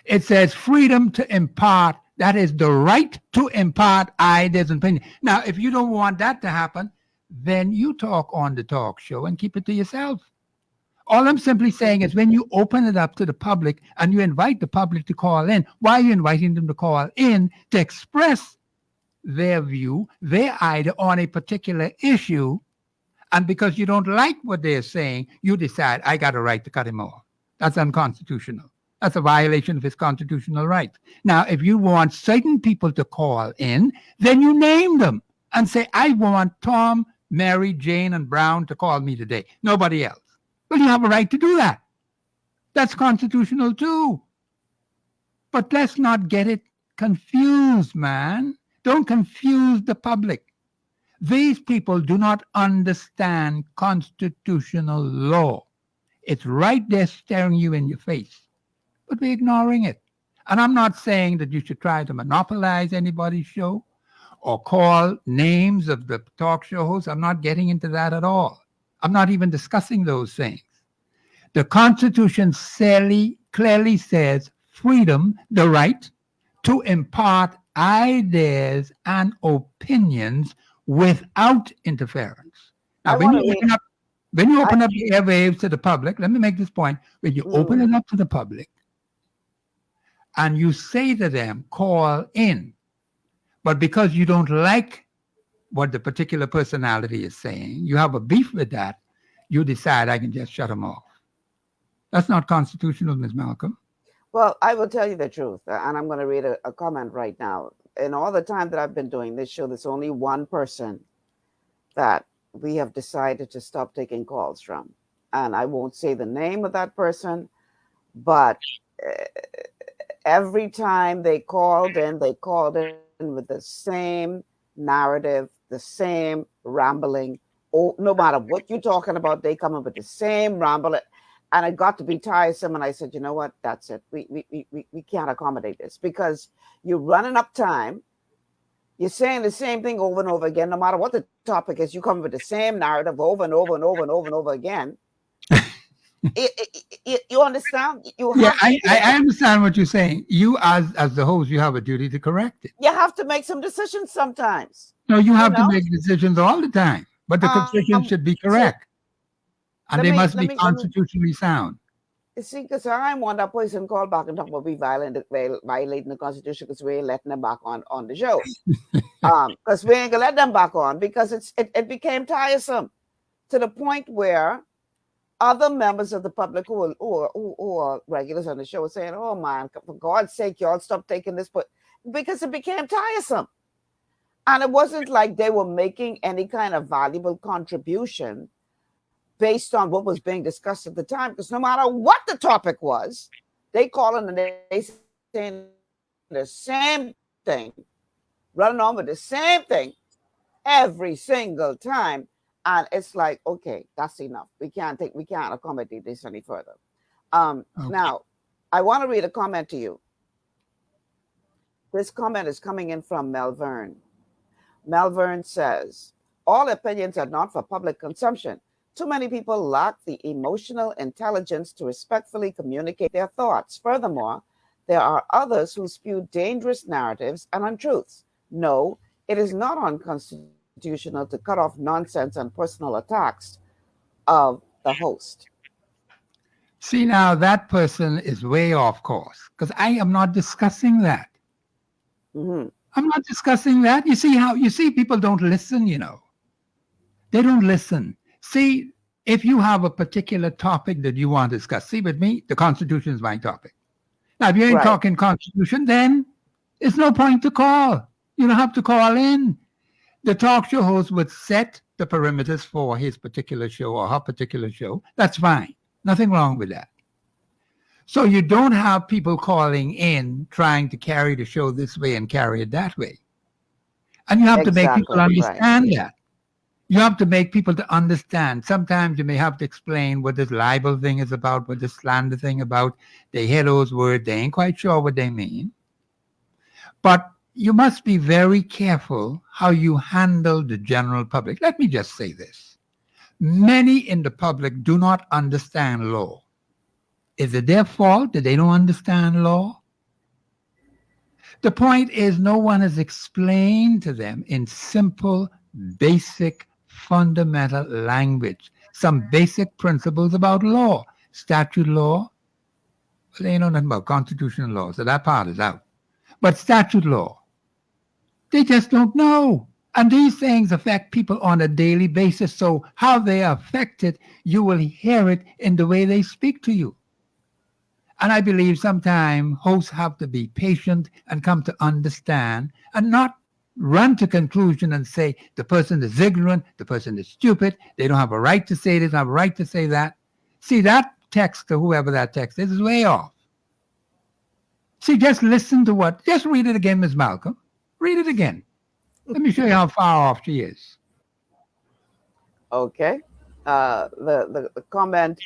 G: It says freedom to impart, that is the right to impart ideas and opinions. Now, if you don't want that to happen, then you talk on the talk show and keep it to yourself. All I'm simply saying is when you open it up to the public and you invite the public to call in, why are you inviting them to call in? To express their view, their idea on a particular issue. And because you don't like what they're saying, you decide, I got a right to cut him off. That's unconstitutional. That's a violation of his constitutional rights. Now, if you want certain people to call in, then you name them and say, I want Tom, Mary, Jane, and Brown to call me today. Nobody else. Well, you have a right to do that. That's constitutional too. But let's not get it confused, man. Don't confuse the public. These people do not understand constitutional law. It's right there staring you in your face, but we're ignoring it. And I'm not saying that you should try to monopolize anybody's show or call names of the talk show hosts. I'm not getting into that at all. I'm not even discussing those things. The Constitution clearly says freedom, the right to impart ideas and opinions without interference. Now, when you open up the airwaves to the public, let me make this point. When you open it up to the public, and you say to them, call in. But because you don't like what the particular personality is saying, you have a beef with that, you decide I can just shut them off. That's not constitutional, Ms. Malcolm.
E: Well, I will tell you the truth, and I'm going to read a comment right now. In all the time that I've been doing this show, there's only one person that we have decided to stop taking calls from. And I won't say the name of that person, but every time they called in with the same narrative, the same rambling. Oh, no matter what you're talking about, they come up with the same rambling. And it got to be tiresome. And I said, you know what? That's it. We can't accommodate this because you're running up time. You're saying the same thing over and over again, no matter what the topic is. You come up with the same narrative over and over and over and over and over again. You understand?
G: I understand what you're saying. You, as the host, you have a duty to correct it.
E: You have to make some decisions sometimes.
G: No, you have to make decisions all the time, but the decisions should be correct, and they must be constitutionally sound.
E: You see, because I want that person call back and talk about we violating the Constitution because we ain't letting them back on the show. Because we ain't gonna let them back on because it became tiresome to the point where other members of the public who are regulars on the show are saying, "Oh man, for God's sake, y'all stop taking this," but because it became tiresome, and it wasn't like they were making any kind of valuable contribution based on what was being discussed at the time, because no matter what the topic was, they call in and they saying the same thing, running on with the same thing every single time. And it's like, okay, that's enough. We can't accommodate this any further. Okay. Now, I want to read a comment to you. This comment is coming in from Melvern. Melvern says, all opinions are not for public consumption. Too many people lack the emotional intelligence to respectfully communicate their thoughts. Furthermore, there are others who spew dangerous narratives and untruths. No, it is not unconstitutional to cut off nonsense and personal attacks of the host.
G: See, now that person is way off course because I am not discussing that.
E: Mm-hmm.
G: I'm not discussing that. You see people don't listen, They don't listen. See, if you have a particular topic that you want to discuss, see with me, the Constitution is my topic. Now, if you ain't talking Constitution, then it's no point to call. You don't have to call in. The talk show host would set the perimeters for his particular show or her particular show. That's fine. Nothing wrong with that. So you don't have people calling in trying to carry the show this way and carry it that way. And you have to make people understand that. You have to make people to understand. Sometimes you may have to explain what this libel thing is about, what this slander thing about. They hear those words. They ain't quite sure what they mean. But you must be very careful how you handle the general public. Let me just say this. Many in the public do not understand law. Is it their fault that they don't understand law? The point is no one has explained to them in simple, basic, fundamental language some basic principles about law. Statute law, they know nothing about constitutional law, so that part is out. But statute law, they just don't know. And these things affect people on a daily basis. So how they are affected, you will hear it in the way they speak to you. And I believe sometimes hosts have to be patient and come to understand and not run to conclusion and say the person is ignorant, the person is stupid, they don't have a right to say this, have a right to say that. See, that text or whoever that text is way off. See, just listen to just read it again, Ms. Malcolm. Read it again. Let me show you how far off she is.
E: Okay. The comment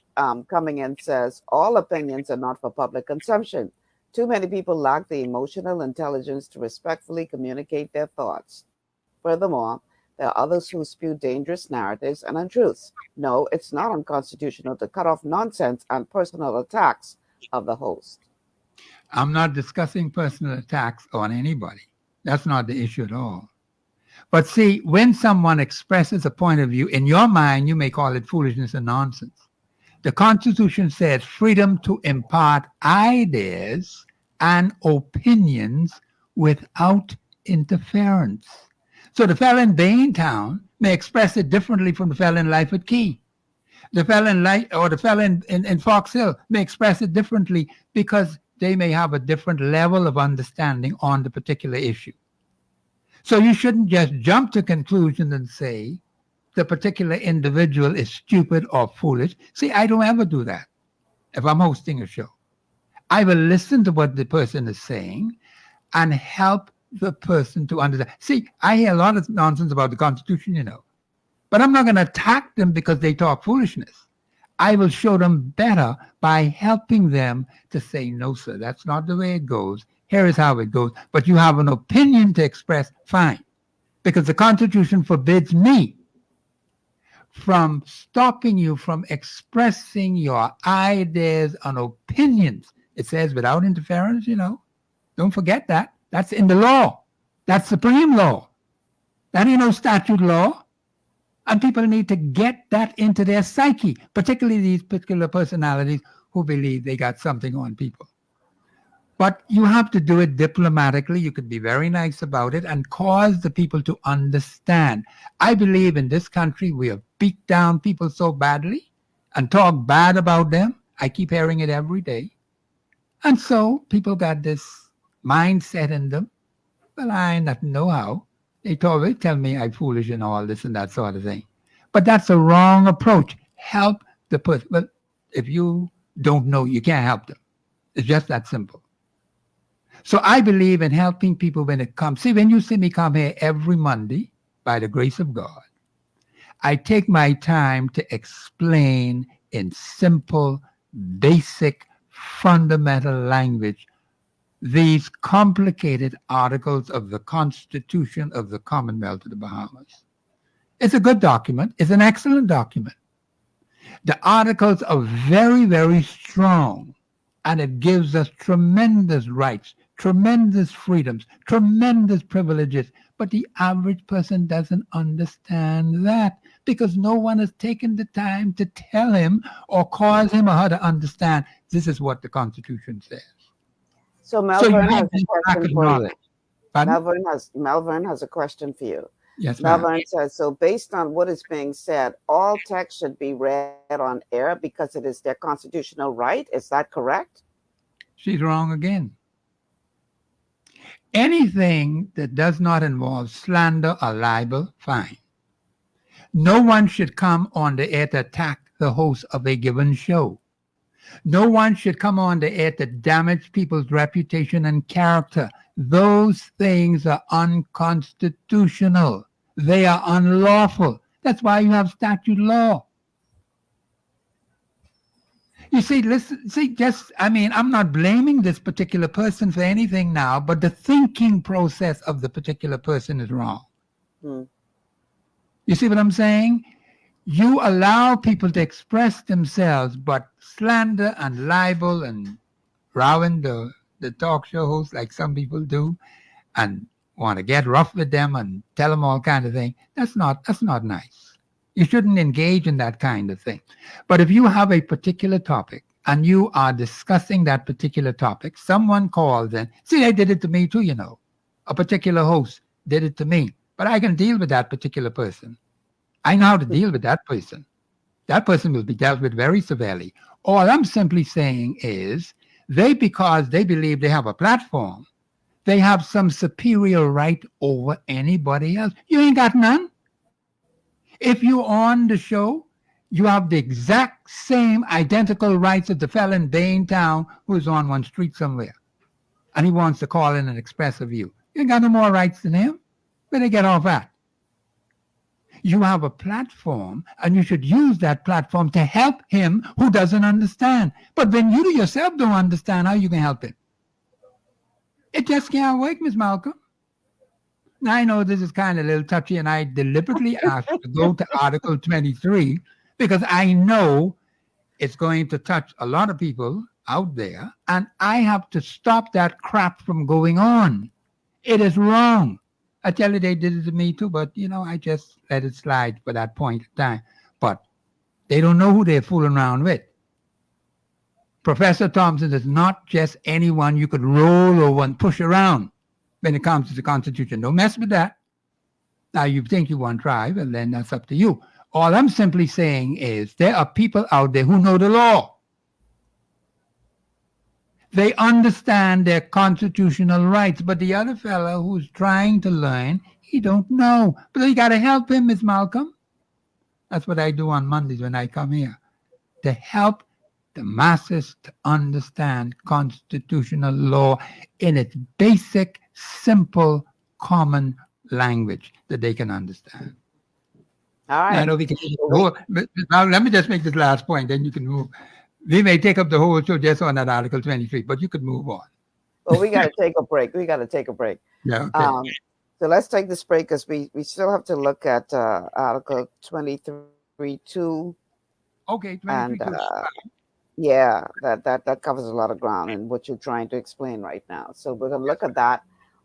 E: coming in says, all opinions are not for public consumption. Too many people lack the emotional intelligence to respectfully communicate their thoughts. Furthermore, there are others who spew dangerous narratives and untruths. No, it's not unconstitutional to cut off nonsense and personal attacks of the host.
G: I'm not discussing personal attacks on anybody. That's not the issue at all. But see, when someone expresses a point of view, in your mind, you may call it foolishness and nonsense. The Constitution says freedom to impart ideas and opinions without interference. So the fellow in Baintown may express it differently from the fellow in Lyford Key. The fellow in Fox Hill may express it differently because they may have a different level of understanding on the particular issue. So you shouldn't just jump to conclusions and say the particular individual is stupid or foolish. See, I don't ever do that if I'm hosting a show. I will listen to what the person is saying and help the person to understand. See, I hear a lot of nonsense about the Constitution, but I'm not going to attack them because they talk foolishness. I will show them better by helping them to say, no, sir, that's not the way it goes. Here is how it goes. But you have an opinion to express, fine. Because the Constitution forbids me from stopping you from expressing your ideas and opinions. It says without interference, Don't forget that. That's in the law. That's supreme law. That ain't no statute law. And people need to get that into their psyche, particularly these particular personalities who believe they got something on people. But you have to do it diplomatically. You could be very nice about it and cause the people to understand. I believe in this country we have beat down people so badly and talk bad about them. I keep hearing it every day. And so people got this mindset in them. Well, I ain't nothing know how. They tell me I'm foolish and all this and that sort of thing. But that's a wrong approach. Help the person. Well, if you don't know, you can't help them. It's just that simple. So I believe in helping people when it comes. See, when you see me come here every Monday, by the grace of God, I take my time to explain in simple, basic, fundamental language these complicated articles of the Constitution of the Commonwealth of the Bahamas. It's a good document. It's an excellent document. The articles are very, very strong, and it gives us tremendous rights, tremendous freedoms, tremendous privileges. But the average person doesn't understand that because no one has taken the time to tell him or cause him or her to understand this is what the Constitution says.
E: So Melvin has a question for you. Melvin has a question for you.
G: Yes, ma'am.
E: Melvin says, so based on what is being said, all text should be read on air because it is their constitutional right. Is that correct?
G: She's wrong again. Anything that does not involve slander or libel, fine. No one should come on the air to attack the host of a given show. No one should come on the air to damage people's reputation and character. Those things are unconstitutional. They are unlawful. That's why you have statute law. You see, I'm not blaming this particular person for anything now, but the thinking process of the particular person is wrong. You see what I'm saying? You allow people to express themselves, but slander and libel and rowing the talk show host like some people do and want to get rough with them and tell them all kind of thing, that's not nice. You shouldn't engage in that kind of thing. But if you have a particular topic and you are discussing that particular topic, someone calls and, see, they did it to me too, A particular host did it to me, but I can deal with that particular person. I know how to deal with that person. That person will be dealt with very severely. All I'm simply saying is because they believe they have a platform, they have some superior right over anybody else. You ain't got none. If you're on the show, you have the exact same identical rights as the fellow in Baintown who's on one street somewhere. And he wants to call in and express a view. You ain't got no more rights than him. Where they get off at? You have a platform, and you should use that platform to help him who doesn't understand. But when you yourself don't understand, how you can help him? It just can't work, Ms. Malcolm. Now, I know this is kind of a little touchy, and I deliberately asked to go to Article 23 because I know it's going to touch a lot of people out there, and I have to stop that crap from going on. It is wrong. I tell you, they did it to me too, but, I just let it slide for that point in time. But they don't know who they're fooling around with. Professor Thompson is not just anyone you could roll over and push around when it comes to the Constitution. Don't mess with that. Now, you think you want to try, well, then that's up to you. All I'm simply saying is there are people out there who know the law. They understand their constitutional rights, but the other fellow who's trying to learn, he don't know. But you got to help him, Miss Malcolm. That's what I do on Mondays when I come here, to help the masses to understand constitutional law in its basic, simple, common language that they can understand.
E: All right.
G: I know we can now let me just make this last point, then you can move. We may take up the whole show just on that Article 23, but you could move on.
E: Well, we got to take a break.
G: Yeah, okay.
E: So let's take this break because we still have to look at Article 23.2.
G: Okay, 23.2.
E: And yeah, that covers a lot of ground and what you're trying to explain right now. So we're gonna look at that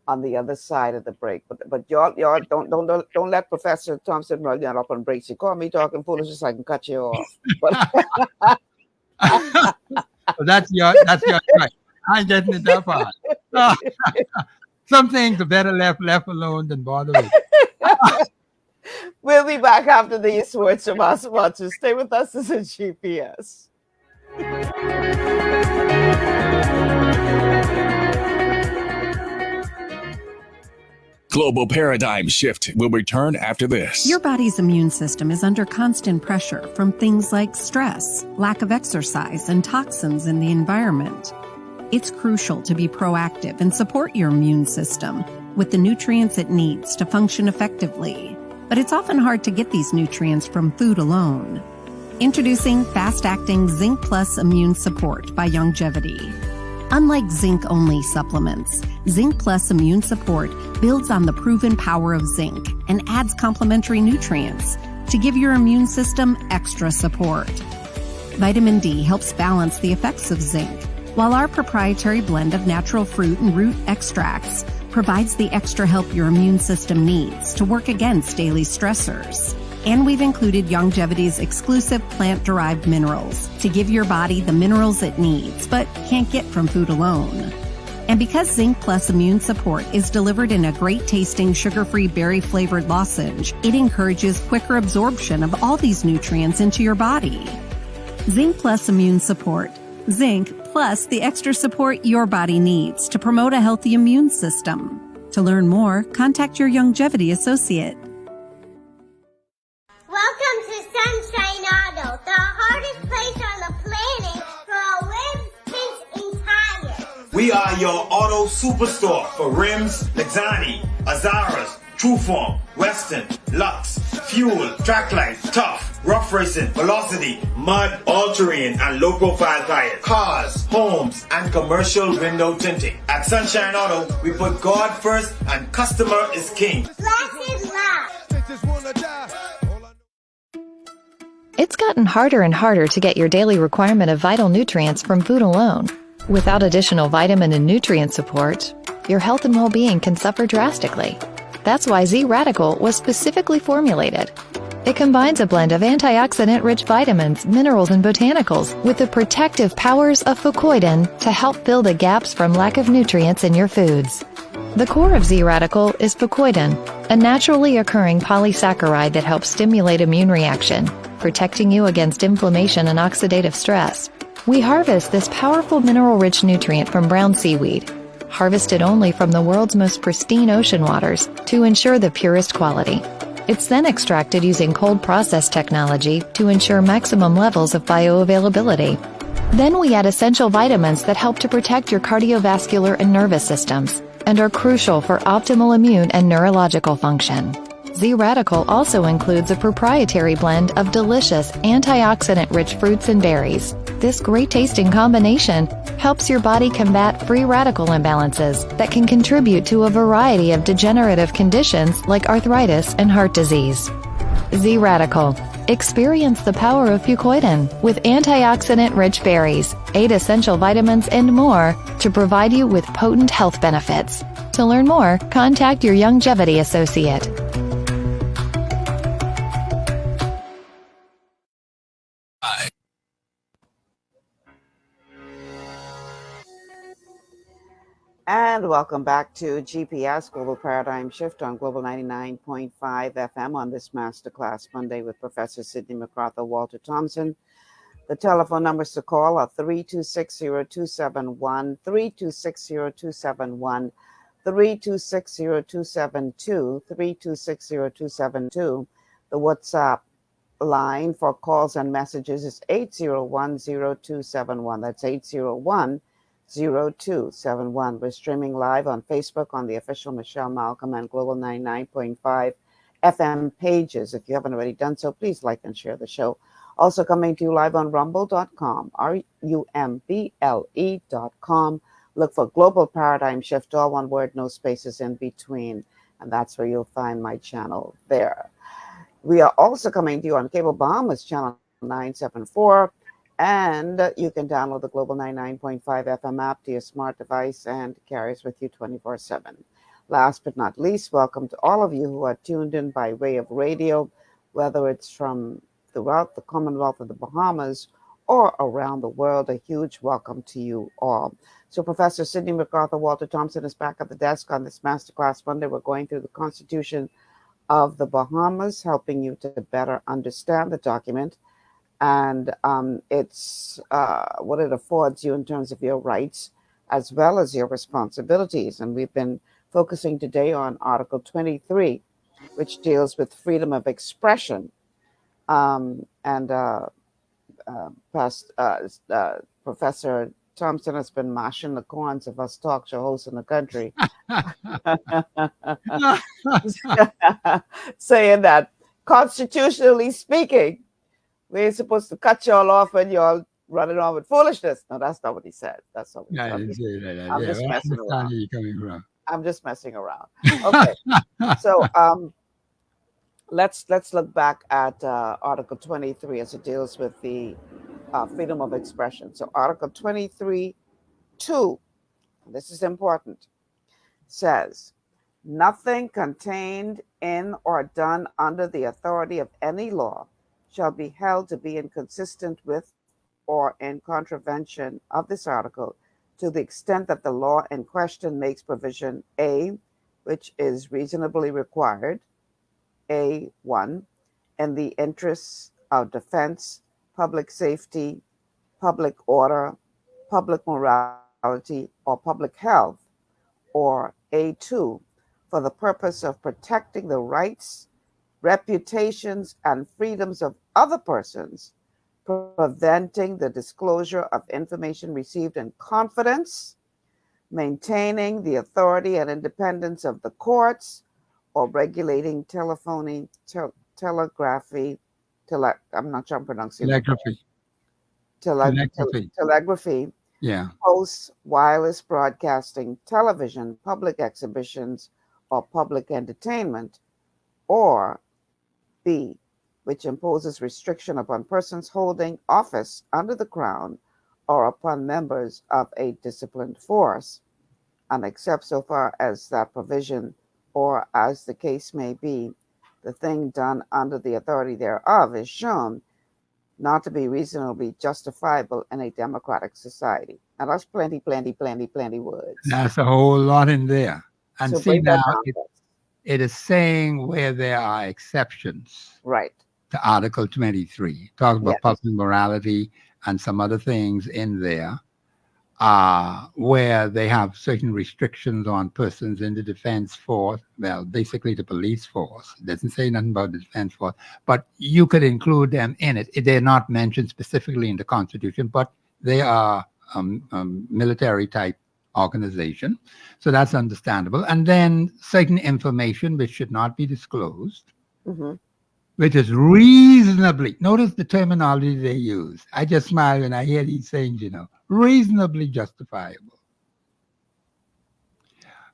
E: on the other side of the break. But y'all don't let Professor Thompson run you up on breaks. You call me talking foolishness, so I can cut you off. But
G: Well, that's your right. I ain't getting it that far. Some things are better left alone than bother with.
E: We'll be back after these words from our sponsors. Stay with us. This is GPS.
H: Global Paradigm Shift will return after this.
I: Your body's immune system is under constant pressure from things like stress, lack of exercise, and toxins in the environment. It's crucial to be proactive and support your immune system with the nutrients it needs to function effectively. But it's often hard to get these nutrients from food alone. Introducing fast-acting Zinc Plus Immune Support by Longevity. Unlike zinc-only supplements, Zinc Plus Immune Support builds on the proven power of zinc and adds complementary nutrients to give your immune system extra support. Vitamin D helps balance the effects of zinc, while our proprietary blend of natural fruit and root extracts provides the extra help your immune system needs to work against daily stressors. And we've included Longevity's exclusive plant-derived minerals to give your body the minerals it needs, but can't get from food alone. And because Zinc Plus Immune Support is delivered in a great-tasting sugar-free berry-flavored lozenge, it encourages quicker absorption of all these nutrients into your body. Zinc Plus Immune Support. Zinc plus the extra support your body needs to promote a healthy immune system. To learn more, contact your Longevity associate.
J: Welcome to Sunshine Auto, the hardest place on the planet for rims, tints, and tires.
K: We are your auto superstore for rims, Lexani, Azaras, Trueform, Western, Lux, Fuel, Trackline, Tough, Rough Racing, Velocity, Mud, All-Terrain, and low-profile tires. Cars, homes, and commercial window tinting. At Sunshine Auto, we put God first and customer is king.
J: Blessed love.
L: It's gotten harder and harder to get your daily requirement of vital nutrients from food alone. Without additional vitamin and nutrient support, your health and well-being can suffer drastically. That's why Z-Radical was specifically formulated. It combines a blend of antioxidant-rich vitamins, minerals, and botanicals with the protective powers of fucoidan to help fill the gaps from lack of nutrients in your foods. The core of Z-Radical is fucoidan, a naturally occurring polysaccharide that helps stimulate immune reaction, protecting you against inflammation and oxidative stress. We harvest this powerful mineral-rich nutrient from brown seaweed, harvested only from the world's most pristine ocean waters to ensure the purest quality. It's then extracted using cold process technology to ensure maximum levels of bioavailability. Then we add essential vitamins that help to protect your cardiovascular and nervous systems and are crucial for optimal immune and neurological function. Z-Radical also includes a proprietary blend of delicious antioxidant-rich fruits and berries. This great-tasting combination helps your body combat free radical imbalances that can contribute to a variety of degenerative conditions like arthritis and heart disease. Z-Radical. Experience the power of fucoidan with antioxidant-rich berries, 8 essential vitamins, and more to provide you with potent health benefits. To learn more, contact your Longevity associate.
E: And welcome back to GPS Global Paradigm Shift on Global 99.5 FM on this Masterclass Monday with Professor Sidney MacArthur, Walter Thompson. The telephone numbers to call are 3260271, 3260271, 3260272, 3260272. The WhatsApp line for calls and messages is 8010271. That's 8010271. We're streaming live on Facebook on the official Michelle Malcolm and Global 99.5 FM pages. If you haven't already done so, please like and share the show. Also coming to you live on rumble.com, rumble.com. Look for Global Paradigm Shift, all one word, no spaces in between. And that's where you'll find my channel there. We are also coming to you on Cable Bahamas channel 974. And you can download the Global 99.5 FM app to your smart device and it carries with you 24/7. Last but not least, welcome to all of you who are tuned in by way of radio, whether it's from throughout the Commonwealth of the Bahamas or around the world. A huge welcome to you all. So Professor Sidney MacArthur, Walter Thompson is back at the desk on this Masterclass Monday. We're going through the Constitution of the Bahamas, helping you to better understand the document and it's what it affords you in terms of your rights as well as your responsibilities. And we've been focusing today on Article 23, which deals with freedom of expression. Professor Thompson has been mashing the corns of us talk show hosts in the country, saying that constitutionally speaking, we ain't supposed to cut y'all off when y'all running on with foolishness. No, that's not what he said. That's not what he said. I'm just messing around. I'm just messing around. Okay, so let's look back at Article 23 as it deals with the freedom of expression. So Article 23(2), this is important, says, nothing contained in or done under the authority of any law shall be held to be inconsistent with or in contravention of this article to the extent that the law in question makes provision A, which is reasonably required, A1, in the interests of defense, public safety, public order, public morality, or public health, or A2, for the purpose of protecting the rights, reputations, and freedoms of other persons, preventing the disclosure of information received in confidence, maintaining the authority and independence of the courts, or regulating telegraphy, I'm not sure I'm pronouncing telegraphy,
G: yeah,
E: post, wireless broadcasting, television, public exhibitions, or public entertainment, or B, which imposes restriction upon persons holding office under the Crown or upon members of a disciplined force, and except so far as that provision, or as the case may be, the thing done under the authority thereof is shown not to be reasonably justifiable in a democratic society. Now that's plenty words.
G: That's a whole lot in there. And
E: So
G: see
E: break that
G: now,
E: down.
G: it is saying where there are exceptions
E: Right.
G: to Article 23. Talks about
E: Yes.
G: public morality and some other things in there where they have certain restrictions on persons in the defense force. Well, basically the police force. It doesn't say nothing about the defense force, but you could include them in it. They're not mentioned specifically in the Constitution, but they are military type organization. So that's understandable. And then certain information which should not be disclosed, which is reasonably, notice the terminology they use. I just smile when I hear these things, reasonably justifiable.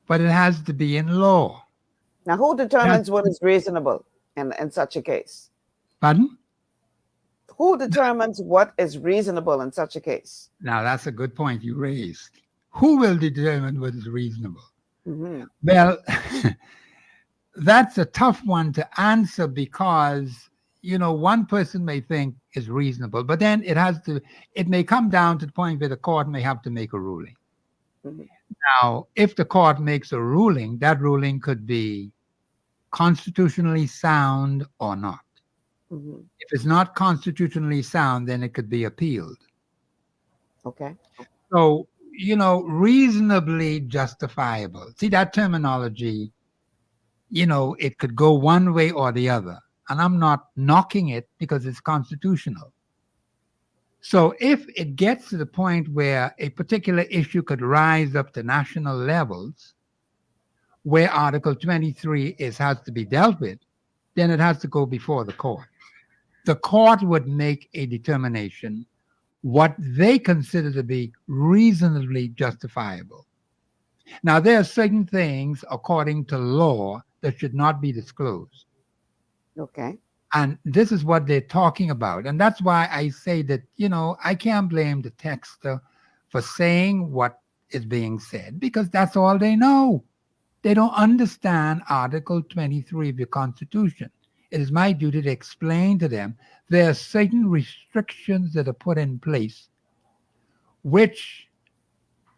G: But it has to be in law.
E: Now, who determines what is reasonable in such a case?
G: Pardon?
E: Who determines what is reasonable in such a case?
G: Now, that's a good point you raised. Who will determine what is reasonable? Well, that's a tough one to answer because, one person may think is reasonable, but then it may come down to the point where the court may have to make a ruling. Now, if the court makes a ruling, that ruling could be constitutionally sound or not.
E: Hmm.
G: If it's not constitutionally sound, then it could be appealed.
E: Okay.
G: So, reasonably justifiable. See that terminology, it could go one way or the other. And I'm not knocking it because it's constitutional. So if it gets to the point where a particular issue could rise up to national levels, where Article 23 has to be dealt with, then it has to go before the court. The court would make a determination what they consider to be reasonably justifiable. Now, there are certain things, according to law, that should not be disclosed.
E: Okay.
G: And this is what they're talking about. And that's why I say that, I can't blame the texter for saying what is being said, because that's all they know. They don't understand Article 23 of the Constitution. It is my duty to explain to them there are certain restrictions that are put in place, which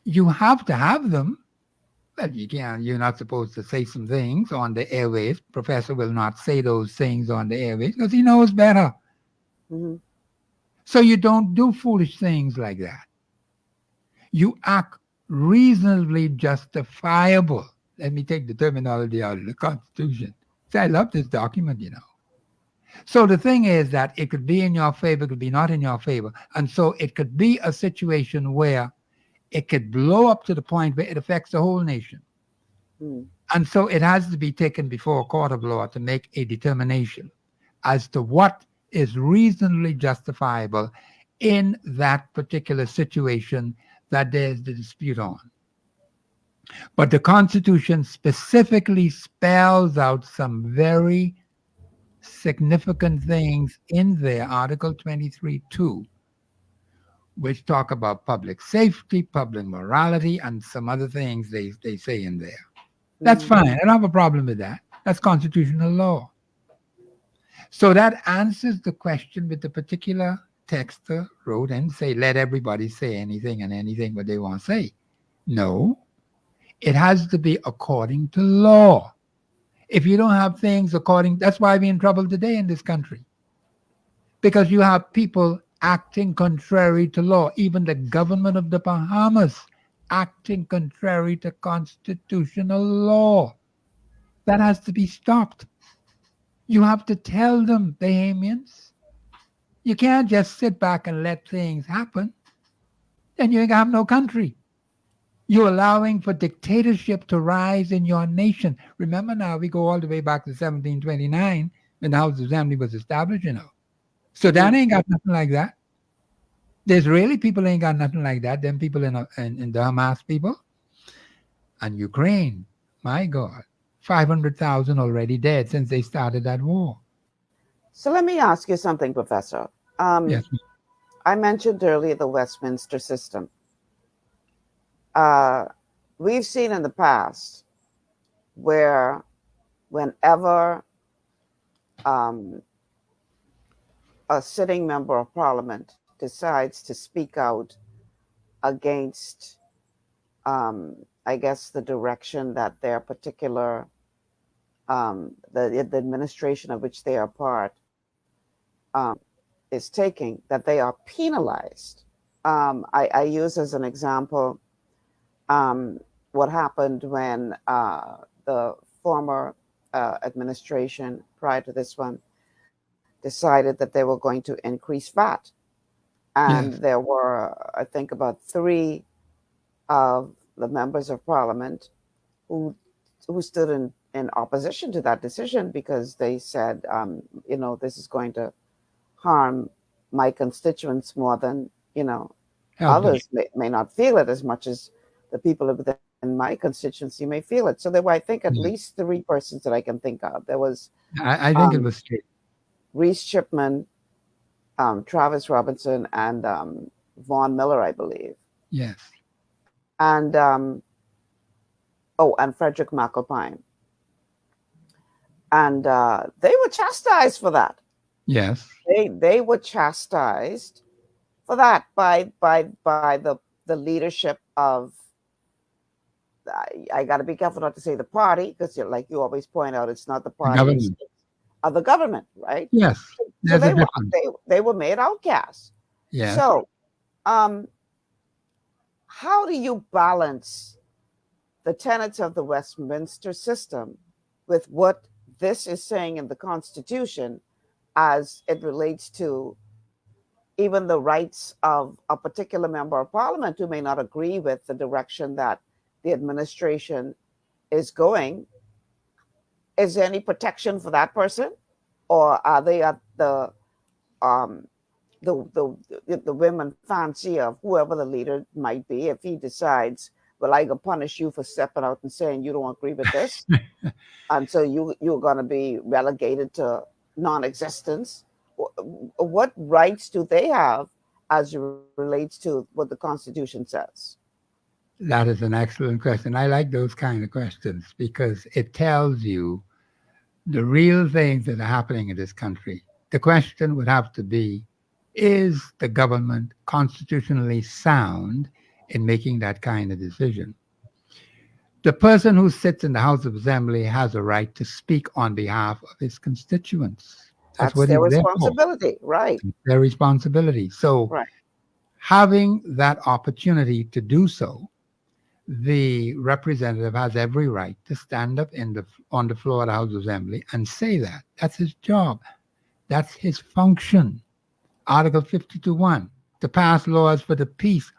G: you have to have them. But you're not supposed to say some things on the airwaves. Professor will not say those things on the airwaves because he knows better.
E: Hmm.
G: So you don't do foolish things like that. You act reasonably justifiable. Let me take the terminology out of the Constitution. See, I love this document, So the thing is that it could be in your favor, it could be not in your favor. And so it could be a situation where it could blow up to the point where it affects the whole nation.
E: Mm.
G: And so it has to be taken before a court of law to make a determination as to what is reasonably justifiable in that particular situation that there's the dispute on. But the Constitution specifically spells out some very significant things in there, Article 23(2), which talk about public safety, public morality, and some other things they say in there. That's fine. I don't have a problem with that. That's constitutional law. So that answers the question with the particular texter wrote and say, let everybody say anything and anything what they want to say. No, it has to be according to law. If you don't have things that's why we're in trouble today in this country. Because you have people acting contrary to law. Even the government of the Bahamas acting contrary to constitutional law. That has to be stopped. You have to tell them, Bahamians. You can't just sit back and let things happen. Then you ain't gonna have no country. You're allowing for dictatorship to rise in your nation. Remember now, we go all the way back to 1729 when the House of Assembly was established, Sudan ain't got nothing like that. The Israeli people ain't got nothing like that. Them people in the Hamas people. And Ukraine, my God, 500,000 already dead since they started that war.
E: So let me ask you something, Professor.
G: Yes.
E: I mentioned earlier the Westminster system. We've seen in the past where whenever a sitting member of parliament decides to speak out against, I guess, the direction that their particular, the administration of which they are part, is taking, that they are penalized. I use as an example what happened when the former administration prior to this one decided that they were going to increase VAT. And
G: Yes.
E: there were, I think, about 3 of the members of parliament who stood in opposition to that decision because they said, this is going to harm my constituents more than, others may not feel it as much as the people within my constituency may feel it. So there were, I think, at least 3 persons that I can think of. There was
G: I think it was straight.
E: Reese Chipman, Travis Robinson, and Vaughn Miller, I believe.
G: Yes.
E: And and Frederick McAlpine. And they were chastised for that.
G: Yes.
E: They were chastised for that by the leadership of I got to be careful not to say the party, because like you always point out, it's not the
G: The
E: party
G: government.
E: of the government, right?
G: Yes,
E: So
G: there's a difference.
E: they were made outcasts.
G: Yes.
E: So, how do you balance the tenets of the Westminster system with what this is saying in the Constitution as it relates to even the rights of a particular member of Parliament who may not agree with the direction that the administration is going? Is there any protection for that person, or are they at the women fancy of whoever the leader might be? If he decides, well, I can punish you for stepping out and saying you don't agree with this, and so you're going to be relegated to non-existence. What rights do they have as it relates to what the Constitution says?
G: That is an excellent question. I like those kind of questions because it tells you the real things that are happening in this country. The question would have to be, is the government constitutionally sound in making that kind of decision? The person who sits in the House of Assembly has a right to speak on behalf of his constituents.
E: That's
G: what
E: their
G: he's there for.
E: responsibility, right?
G: It's their responsibility. So
E: Right.
G: having that opportunity to do so, the representative has every right to stand up on the floor of the House of Assembly and say that. That's his job. That's his function. Article 52.1, to pass laws for the peace,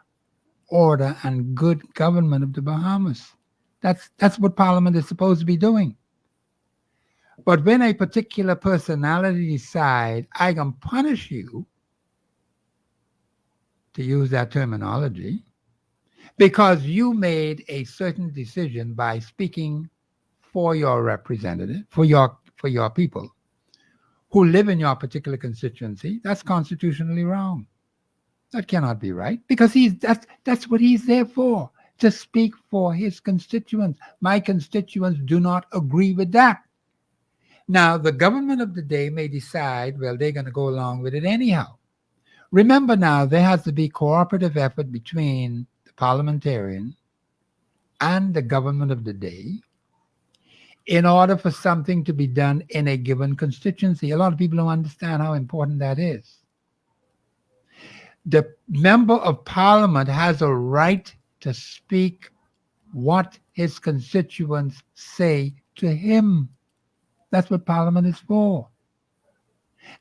G: order, and good government of the Bahamas. That's what Parliament is supposed to be doing. But when a particular personality decides, I can punish you, to use that terminology, because you made a certain decision by speaking for your representative, for your people who live in your particular constituency, that's constitutionally wrong. That cannot be right, because that's what he's there for, to speak for his constituents. My constituents do not agree with that. Now, the government of the day may decide, well, they're going to go along with it anyhow. Remember now, there has to be cooperative effort between the parliamentarian and the government of the day in order for something to be done in a given constituency. A lot of people don't understand how important that is. The member of parliament has a right to speak what his constituents say to him. That's what parliament is for.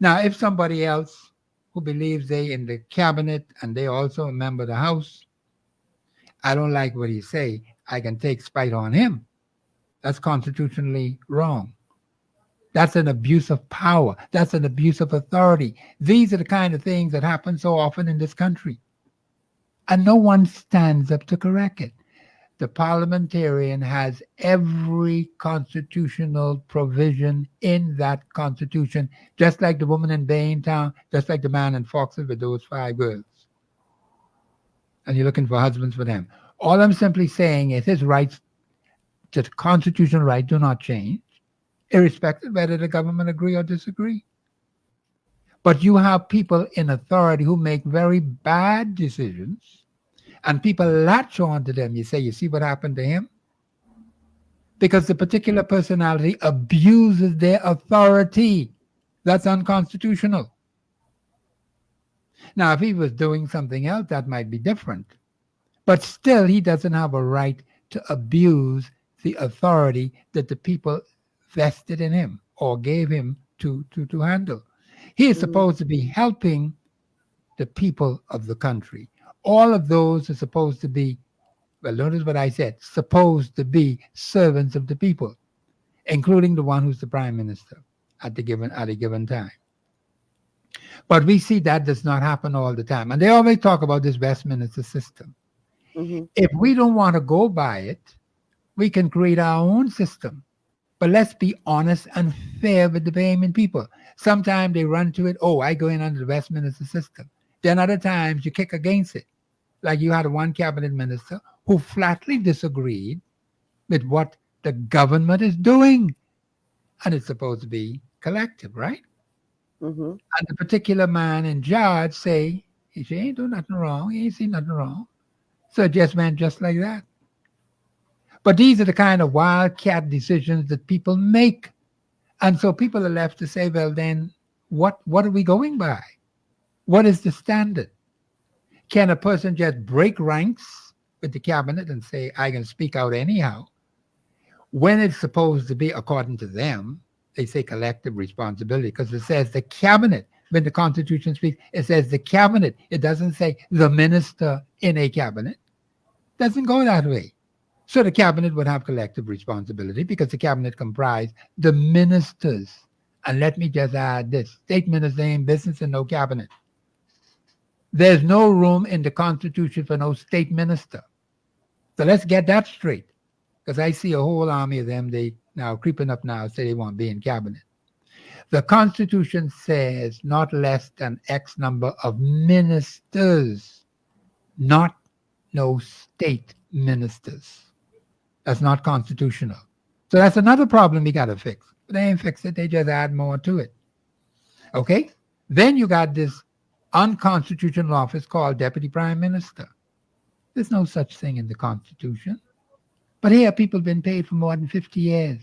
G: Now, if somebody else who believes they in the cabinet and they also a member of the house, I don't like what he say, I can take spite on him. That's constitutionally wrong. That's an abuse of power. That's an abuse of authority. These are the kind of things that happen so often in this country. And no one stands up to correct it. The parliamentarian has every constitutional provision in that constitution, just like the woman in Baintown, just like the man in Foxville with those 5 girls. And you're looking for husbands for them. All I'm simply saying is his rights, the constitutional right, do not change, irrespective whether the government agree or disagree. But you have people in authority who make very bad decisions, and people latch on to them. You say, you see what happened to him? Because the particular personality abuses their authority. That's unconstitutional. Now, if he was doing something else, that might be different. But still, he doesn't have a right to abuse the authority that the people vested in him or gave him to handle. He is supposed to be helping the people of the country. All of those are supposed to be, well, notice what I said, supposed to be servants of the people, including the one who's the prime minister at a given time. But we see that does not happen all the time. And they always talk about this Westminster system. Mm-hmm. If we don't want to go by it, we can create our own system. But let's be honest and fair with the Bahamian people. Sometimes they run to it, oh, I go in under the Westminster system. Then other times you kick against it. Like you had one cabinet minister who flatly disagreed with what the government is doing. And it's supposed to be collective, right? Mm-hmm. And the particular man in charge say, he ain't doing nothing wrong. He ain't seen nothing wrong. So it just went just like that. But these are the kind of wildcat decisions that people make. And so people are left to say, well, then what are we going by? What is the standard? Can a person just break ranks with the cabinet and say, I can speak out anyhow? When it's supposed to be, according to them, they say collective responsibility, because it says the cabinet. When the Constitution speaks, it says the cabinet. It doesn't say the minister in a cabinet. It doesn't go that way. So the cabinet would have collective responsibility because the cabinet comprised the ministers. And let me just add this: state minister ain't business and no cabinet. There's no room in the Constitution for no state minister. So let's get that straight. Because I see a whole army of them, they now creeping up now, say they want to be in cabinet. The Constitution says not less than X number of ministers, not no state ministers. That's not constitutional. So that's another problem we got to fix. But they ain't fix it, they just add more to it. Okay? Then you got this unconstitutional office called Deputy Prime Minister. There's no such thing in the Constitution. But here, people have been paid for more than 50 years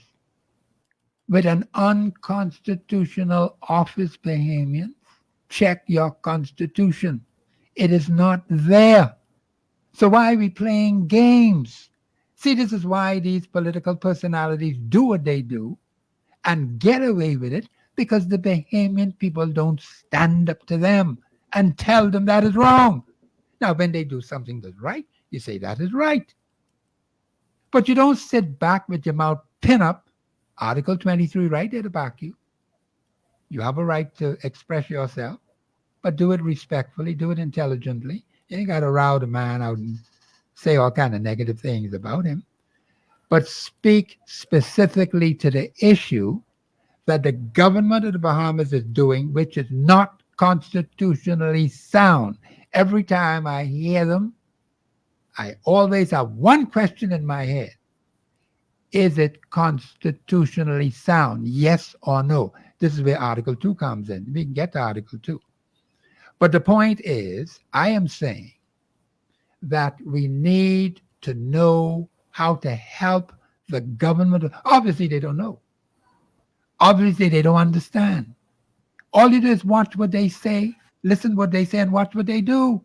G: with an unconstitutional office, Bahamians. Check your Constitution. It is not there. So why are we playing games? See, this is why these political personalities do what they do and get away with it, because the Bahamian people don't stand up to them and tell them that is wrong. Now, when they do something that's right, you say that is right. But you don't sit back with your mouth pin up. Article 23 right there to back you. You have a right to express yourself, but do it respectfully, do it intelligently. You ain't got to row the man out and say all kind of negative things about him. But speak specifically to the issue that the government of the Bahamas is doing, which is not constitutionally sound. Every time I hear them, I always have one question in my head. Is it constitutionally sound? Yes or no? This is where Article 2 comes in. We can get to Article 2. But the point is, I am saying that we need to know how to help the government. Obviously, they don't know. Obviously, they don't understand. All you do is watch what they say, listen what they say, and watch what they do.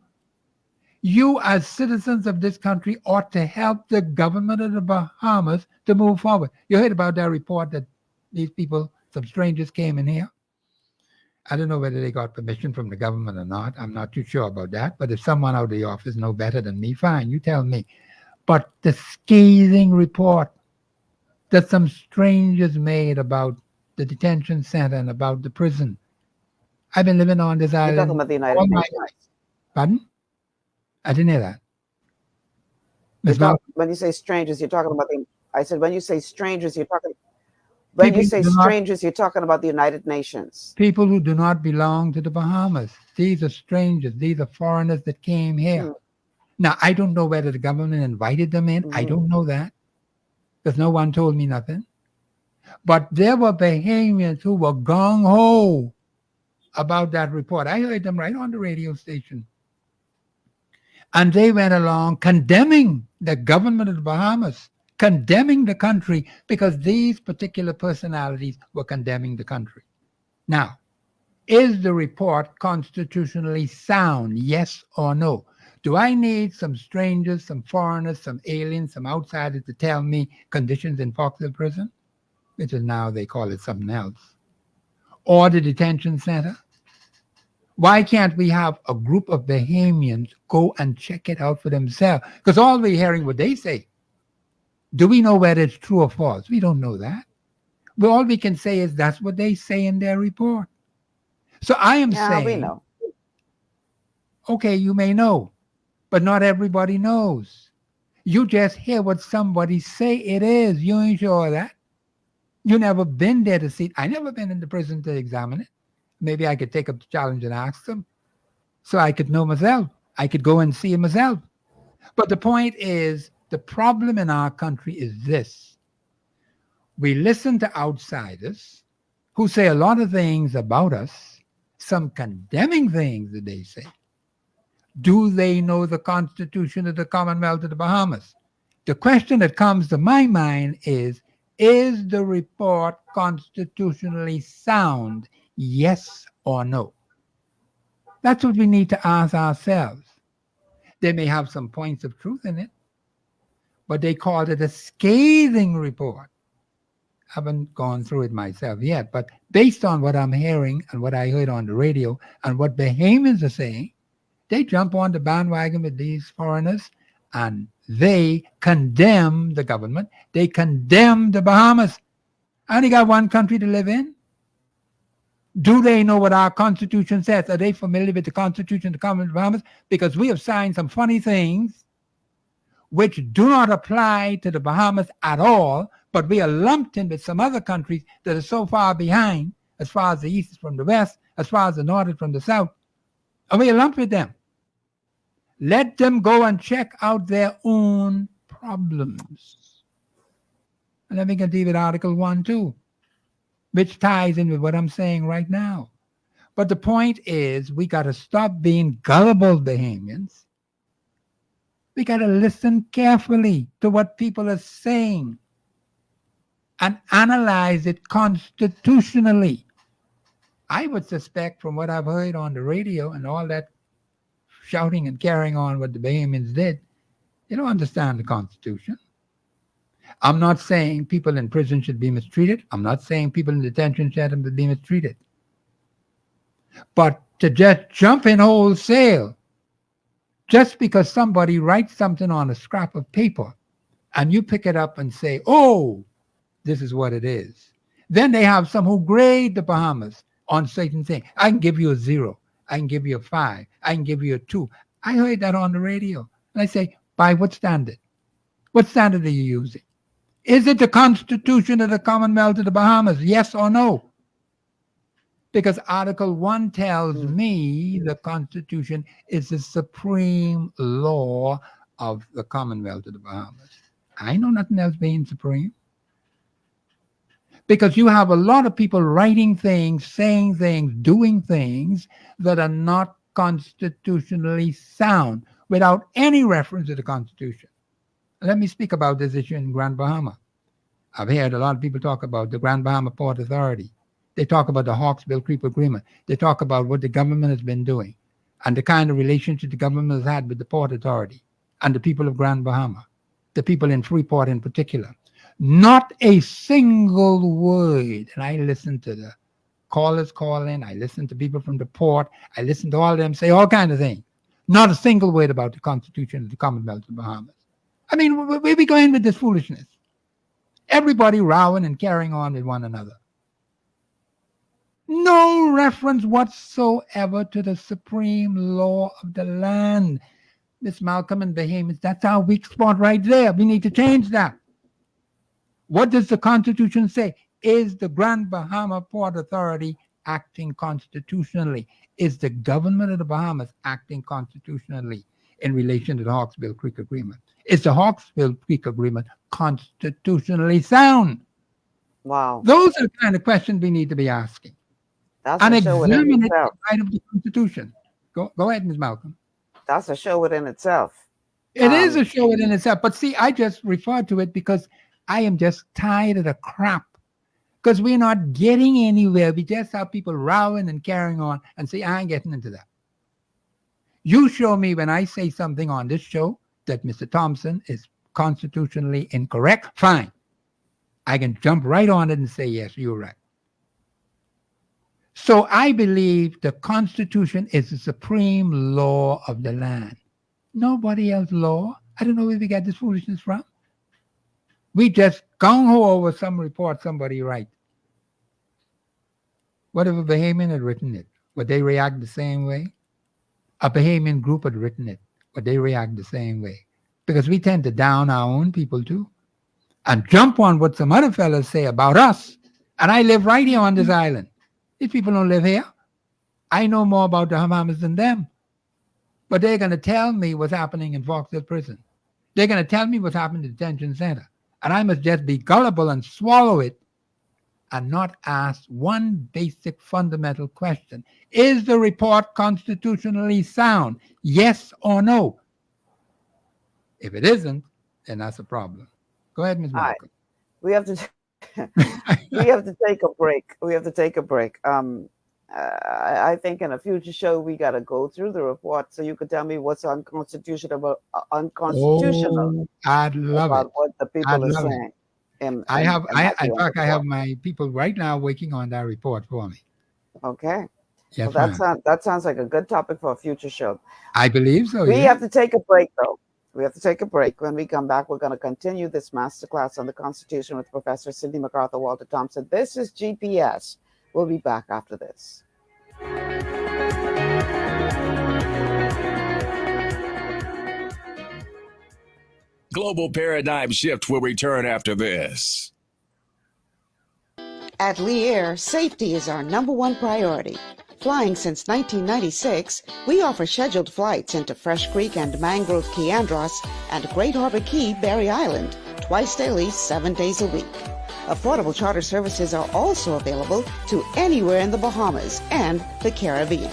G: You, as citizens of this country, ought to help the government of the Bahamas to move forward. You heard about that report that these people, some strangers came in here. I don't know whether they got permission from the government or not. I'm not too sure about that. But if someone out of the office know better than me, fine, you tell me. But the scathing report that some strangers made about the detention center and about the prison. I've been living on this island.
E: You're talking about the United Nations.
G: Pardon? I didn't hear that.
E: When you say strangers, you're talking about the. I said when you say strangers, you're talking. When you say strangers, you're talking about the United Nations.
G: People who do not belong to the Bahamas. These are strangers. These are foreigners that came here. Mm. Now, I don't know whether the government invited them in. Mm. I don't know that, because no one told me nothing. But there were Bahamians who were gung-ho about that report. I heard them right on the radio station. And they went along condemning the government of the Bahamas, condemning the country, because these particular personalities were condemning the country. Now, is the report constitutionally sound, yes or no? Do I need some strangers, some foreigners, some aliens, some outsiders to tell me conditions in Foxhill Prison, which is now they call it something else, or the detention center? Why can't we have a group of Bahamians go and check it out for themselves? Because all we're hearing what they say. Do we know whether it's true or false? We don't know that. But all we can say is that's what they say in their report. So I am saying,
E: we know.
G: Okay, you may know, but not everybody knows. You just hear what somebody say it is. You ain't sure of that. You never been there to see it. I never been in the prison to examine it. Maybe I could take up the challenge and ask them so I could know myself. I could go and see it myself. But the point is, the problem in our country is this. We listen to outsiders who say a lot of things about us, some condemning things that they say. Do they know the Constitution of the Commonwealth of the Bahamas? The question that comes to my mind is the report constitutionally sound? Yes or no? That's what we need to ask ourselves. They may have some points of truth in it, but they called it a scathing report. I haven't gone through it myself yet, but based on what I'm hearing and what I heard on the radio and what Bahamians are saying, they jump on the bandwagon with these foreigners and they condemn the government. They condemn the Bahamas. I only got one country to live in. Do they know what our Constitution says? Are they familiar with the Constitution of the Commonwealth of the Bahamas? Because we have signed some funny things which do not apply to the Bahamas at all, but we are lumped in with some other countries that are so far behind, as far as the East is from the West, as far as the North is from the South, and we are lumped with them. Let them go and check out their own problems. And then we can deal with Article 1 too, which ties in with what I'm saying right now. But the point is, we got to stop being gullible Bahamians. We got to listen carefully to what people are saying and analyze it constitutionally. I would suspect from what I've heard on the radio and all that shouting and carrying on what the Bahamians did, they don't understand the Constitution. I'm not saying people in prison should be mistreated. I'm not saying people in detention should be mistreated. But to just jump in wholesale, just because somebody writes something on a scrap of paper and you pick it up and say, oh, this is what it is. Then they have some who grade the Bahamas on certain things. I can give you a 0. I can give you a 5. I can give you a 2. I heard that on the radio. And I say, by what standard? What standard are you using? Is it the Constitution of the Commonwealth of the Bahamas? Yes or no? Because Article 1 tells me the Constitution is the supreme law of the Commonwealth of the Bahamas. I know nothing else being supreme. Because you have a lot of people writing things, saying things, doing things that are not constitutionally sound without any reference to the Constitution. Let me speak about this issue in Grand Bahama. I've heard a lot of people talk about the Grand Bahama Port Authority. They talk about the Hawksbill Creek Agreement. They talk about what the government has been doing and the kind of relationship the government has had with the Port Authority and the people of Grand Bahama, the people in Freeport in particular. Not a single word. And I listen to the callers call in. I listen to people from the port. I listen to all of them say all kinds of things. Not a single word about the Constitution of the Commonwealth of the Bahamas. I mean, where we going with this foolishness? Everybody rowing and carrying on with one another. No reference whatsoever to the supreme law of the land. Miss Malcolm and Bahamians, that's our weak spot right there. We need to change that. What does the Constitution say? Is the Grand Bahama Port Authority acting constitutionally? Is the government of the Bahamas acting constitutionally in relation to the Hawksbill Creek Agreement? Is the Hawksbill Creek Agreement constitutionally sound?
E: Wow.
G: Those are the kind of questions we need to be asking.
E: That's
G: And
E: a show within
G: examine it
E: itself.
G: in light of the Constitution. Go ahead, Ms. Malcolm.
E: That's a show within itself.
G: It is a show within itself. But see, I just refer to it because I am just tired of the crap. Because we're not getting anywhere. We just have people rowing and carrying on and say, I ain't getting into that. You show me when I say something on this show that Mr. Thompson is constitutionally incorrect, fine. I can jump right on it and say, yes, you're right. So I believe the Constitution is the supreme law of the land. Nobody else's law. I don't know where we got this foolishness from. We just gung-ho over some report somebody write. What if a Bahamian had written it? Would they react the same way? A Bahamian group had written it. Would they react the same way? Because we tend to down our own people too and jump on what some other fellas say about us. And I live right here on this island. These people don't live here. I know more about the Bahamas than them. But they're going to tell me what's happening in Vauxhall Prison. They're going to tell me what's happening in the detention center. And I must just be gullible and swallow it and not ask one basic fundamental question. Is the report constitutionally sound? Yes or no? If it isn't, then that's a problem. Go ahead, Ms.
E: All right.
G: Malcolm.
E: We have to we have to take a break. I think in a future show we got to go through the report so you could tell me what's unconstitutional
G: Oh, I'd love
E: about
G: it.
E: what the people
G: I'd
E: are
G: love it.
E: saying. In
G: I have my people right now working on that report for me.
E: Okay.
G: Yes,
E: well, that sounds like a good topic for a future show.
G: I believe so.
E: We have to take a break, though. We have to take a break. When we come back, we're going to continue this masterclass on the Constitution with Professor Sidney MacArthur Walter Thompson. This is GPS. We'll be back after this.
H: Global Paradigm Shift will return after this.
E: At Lee Air, safety is our #1 priority. Flying since 1996, we offer scheduled flights into Fresh Creek and Mangrove Key Andros and Great Harbor Key, Berry Island, twice daily, 7 days a week. Affordable charter services are also available to anywhere in the Bahamas and the Caribbean.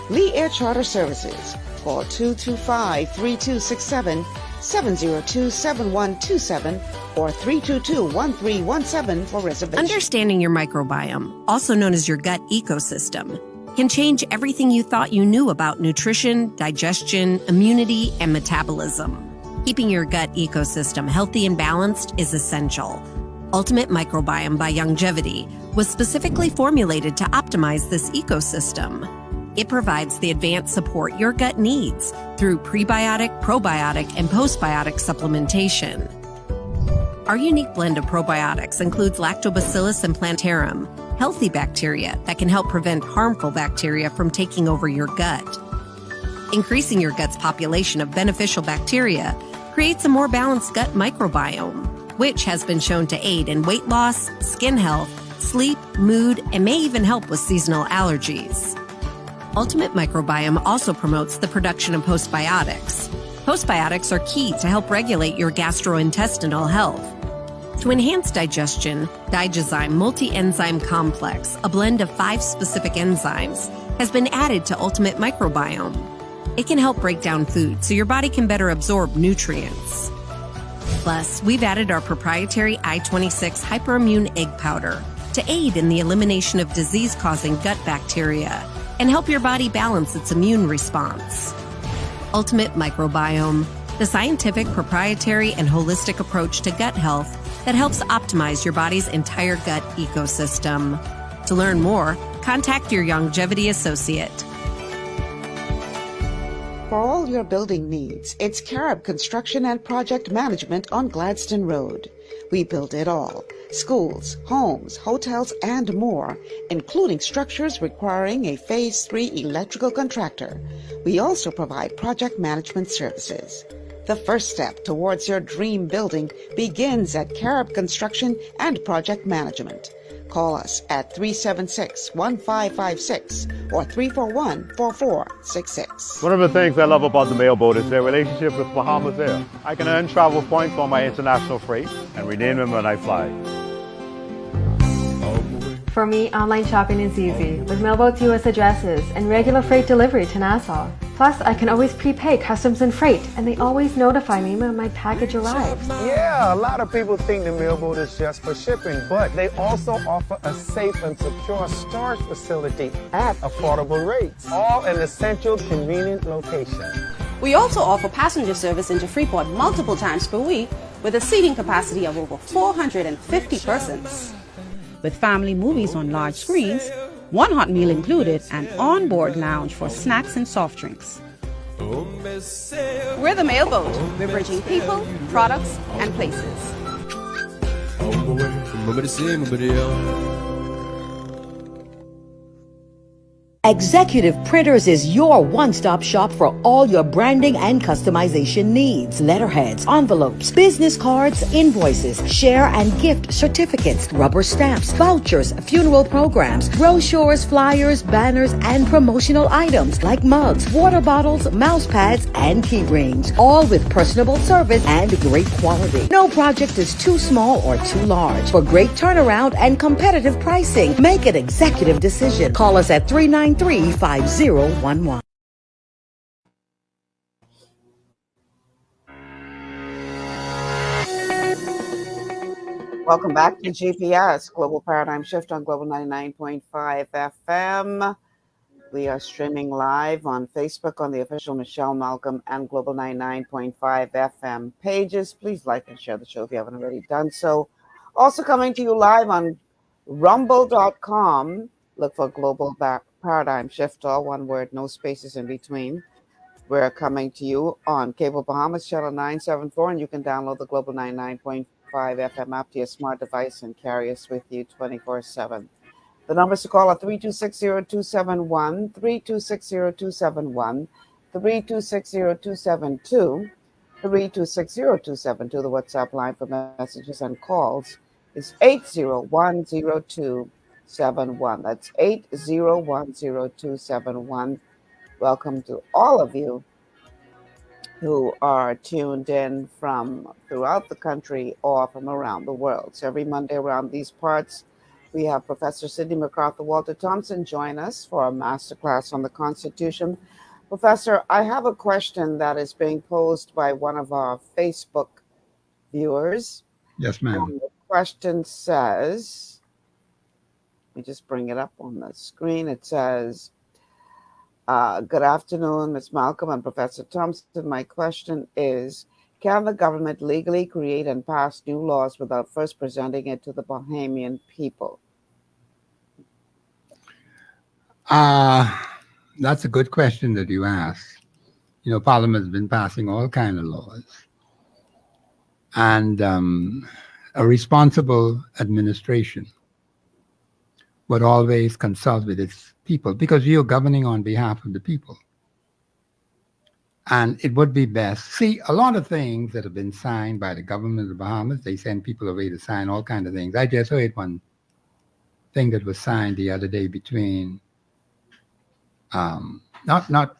E: Lee Air Charter Services. Call 225-3267, 702-7127, or 322-1317 for reservations.
I: Understanding your microbiome, also known as your gut ecosystem, can change everything you thought you knew about nutrition, digestion, immunity, and metabolism. Keeping your gut ecosystem healthy and balanced is essential. Ultimate Microbiome by Longevity was specifically formulated to optimize this ecosystem. It provides the advanced support your gut needs through prebiotic, probiotic, and postbiotic supplementation. Our unique blend of probiotics includes Lactobacillus and Plantarum, healthy bacteria that can help prevent harmful bacteria from taking over your gut. Increasing your gut's population of beneficial bacteria creates a more balanced gut microbiome, which has been shown to aid in weight loss, skin health, sleep, mood, and may even help with seasonal allergies. Ultimate Microbiome also promotes the production of postbiotics. Postbiotics are key to help regulate your gastrointestinal health. To enhance digestion, Digizyme Multi-Enzyme Complex, a blend of 5 specific enzymes, has been added to Ultimate Microbiome. It can help break down food so your body can better absorb nutrients. Plus, we've added our proprietary I-26 Hyperimmune Egg Powder to aid in the elimination of disease-causing gut bacteria and help your body balance its immune response. Ultimate Microbiome, the scientific, proprietary, and holistic approach to gut health that helps optimize your body's entire gut ecosystem. To learn more, contact your Longevity associate.
E: For all your building needs, it's Carib Construction and Project Management on Gladstone Road. We build it all. Schools, homes, hotels, and more, including structures requiring a Phase 3 electrical contractor. We also provide project management services. The first step towards your dream building begins at Carib Construction and Project Management. Call us at 376-1556 or 341-4466.
M: One of the things I love about the mailboat is their relationship with Bahamas Air. I can earn travel points on my international freight and redeem them when I fly.
N: For me, online shopping is easy, with mailboat to U.S. addresses and regular freight delivery to Nassau. Plus, I can always prepay customs and freight, and they always notify me when my package arrives.
O: Yeah, a lot of people think the mailboat is just for shipping, but they also offer a safe and secure storage facility at affordable rates, all in a central, convenient location.
P: We also offer passenger service into Freeport multiple times per week with a seating capacity of over 450 persons. With family movies on large screens, one hot meal included, and on-board lounge for snacks and soft drinks. We're the mailboat. We're bridging people, products, and places.
Q: Executive Printers is your one-stop shop for all your branding and customization needs. Letterheads, envelopes, business cards, invoices, share and gift certificates, rubber stamps, vouchers, funeral programs, brochures, flyers, banners, and promotional items like mugs, water bottles, mouse pads, and key rings, all with personable service and great quality. No project is too small or too large. For great turnaround and competitive pricing, make an executive decision. Call us at 393-5011.
E: Welcome back to GPS, Global Paradigm Shift on Global 99.5 FM. We are streaming live on Facebook on the official Michelle Malcolm and Global 99.5 FM pages. Please like and share the show if you haven't already done so. Also coming to you live on rumble.com. Look for Global Paradigm Shift, all one word, no spaces in between. We're coming to you on Cable Bahamas Channel 974, and you can download the Global 99.5 FM app to your smart device and carry us with you 24/7. The numbers to call are 3260271, 3260271, 3260272, 3260272. The WhatsApp line for messages and calls is 8010271. That's 8010271. Welcome to all of you who are tuned in from throughout the country or from around the world. So every Monday around these parts, we have Professor Sidney MacArthur Walter Thompson join us for a masterclass on the Constitution. Professor, I have a question that is being posed by one of our Facebook viewers.
G: Yes, ma'am.
E: And the question says, let me just bring it up on the screen. It says, good afternoon, Ms. Malcolm and Professor Thompson. My question is, can the government legally create and pass new laws without first presenting it to the Bahamian people?
G: That's a good question that you ask. You know, Parliament has been passing all kinds of laws. And a responsible administration would always consult with its people because you're governing on behalf of the people. And it would be best. See, a lot of things that have been signed by the government of the Bahamas, they send people away to sign all kinds of things. I just heard one thing that was signed the other day between, not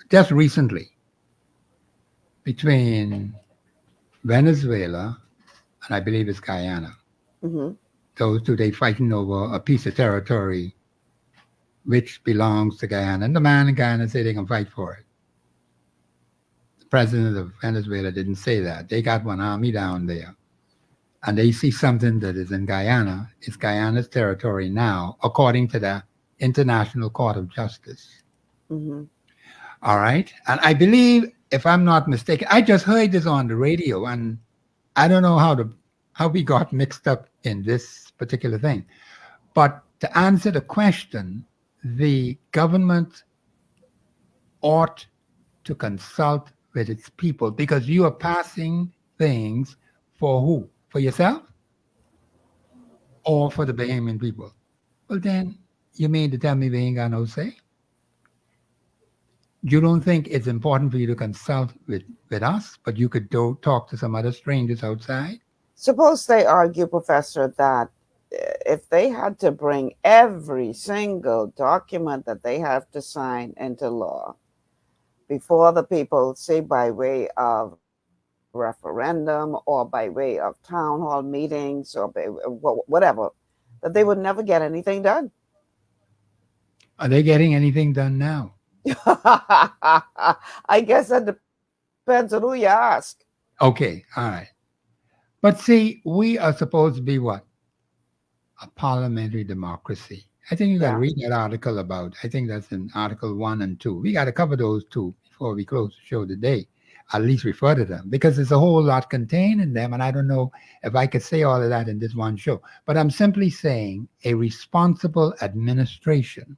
G: just recently, between Venezuela and I believe it's Guyana.
E: Mm-hmm.
G: Those two, they fighting over a piece of territory which belongs to Guyana. And the man in Guyana say they can fight for it. The president of Venezuela didn't say that. They got one army down there. And they see something that is in Guyana. It's Guyana's territory now, according to the International Court of Justice.
E: Mm-hmm.
G: All right? And I believe, if I'm not mistaken, I just heard this on the radio, and I don't know how we got mixed up in this particular thing. But to answer the question, the government ought to consult with its people because you are passing things for who? For yourself or for the Bahamian people? Well, then you mean to tell me they ain't got no say? You don't think it's important for you to consult with us, but you could go talk to some other strangers outside?
E: Suppose they argue, Professor, that if they had to bring every single document that they have to sign into law before the people, say by way of referendum or by way of town hall meetings or whatever, that they would never get anything done.
G: Are they getting anything done now?
E: I guess that depends on who you ask.
G: Okay, all right. But see, we are supposed to be what? A parliamentary democracy. I think you got to read that article about, I think that's in Article 1 and 2. We got to cover those two before we close the show today. At least refer to them because there's a whole lot contained in them. And I don't know if I could say all of that in this one show. But I'm simply saying a responsible administration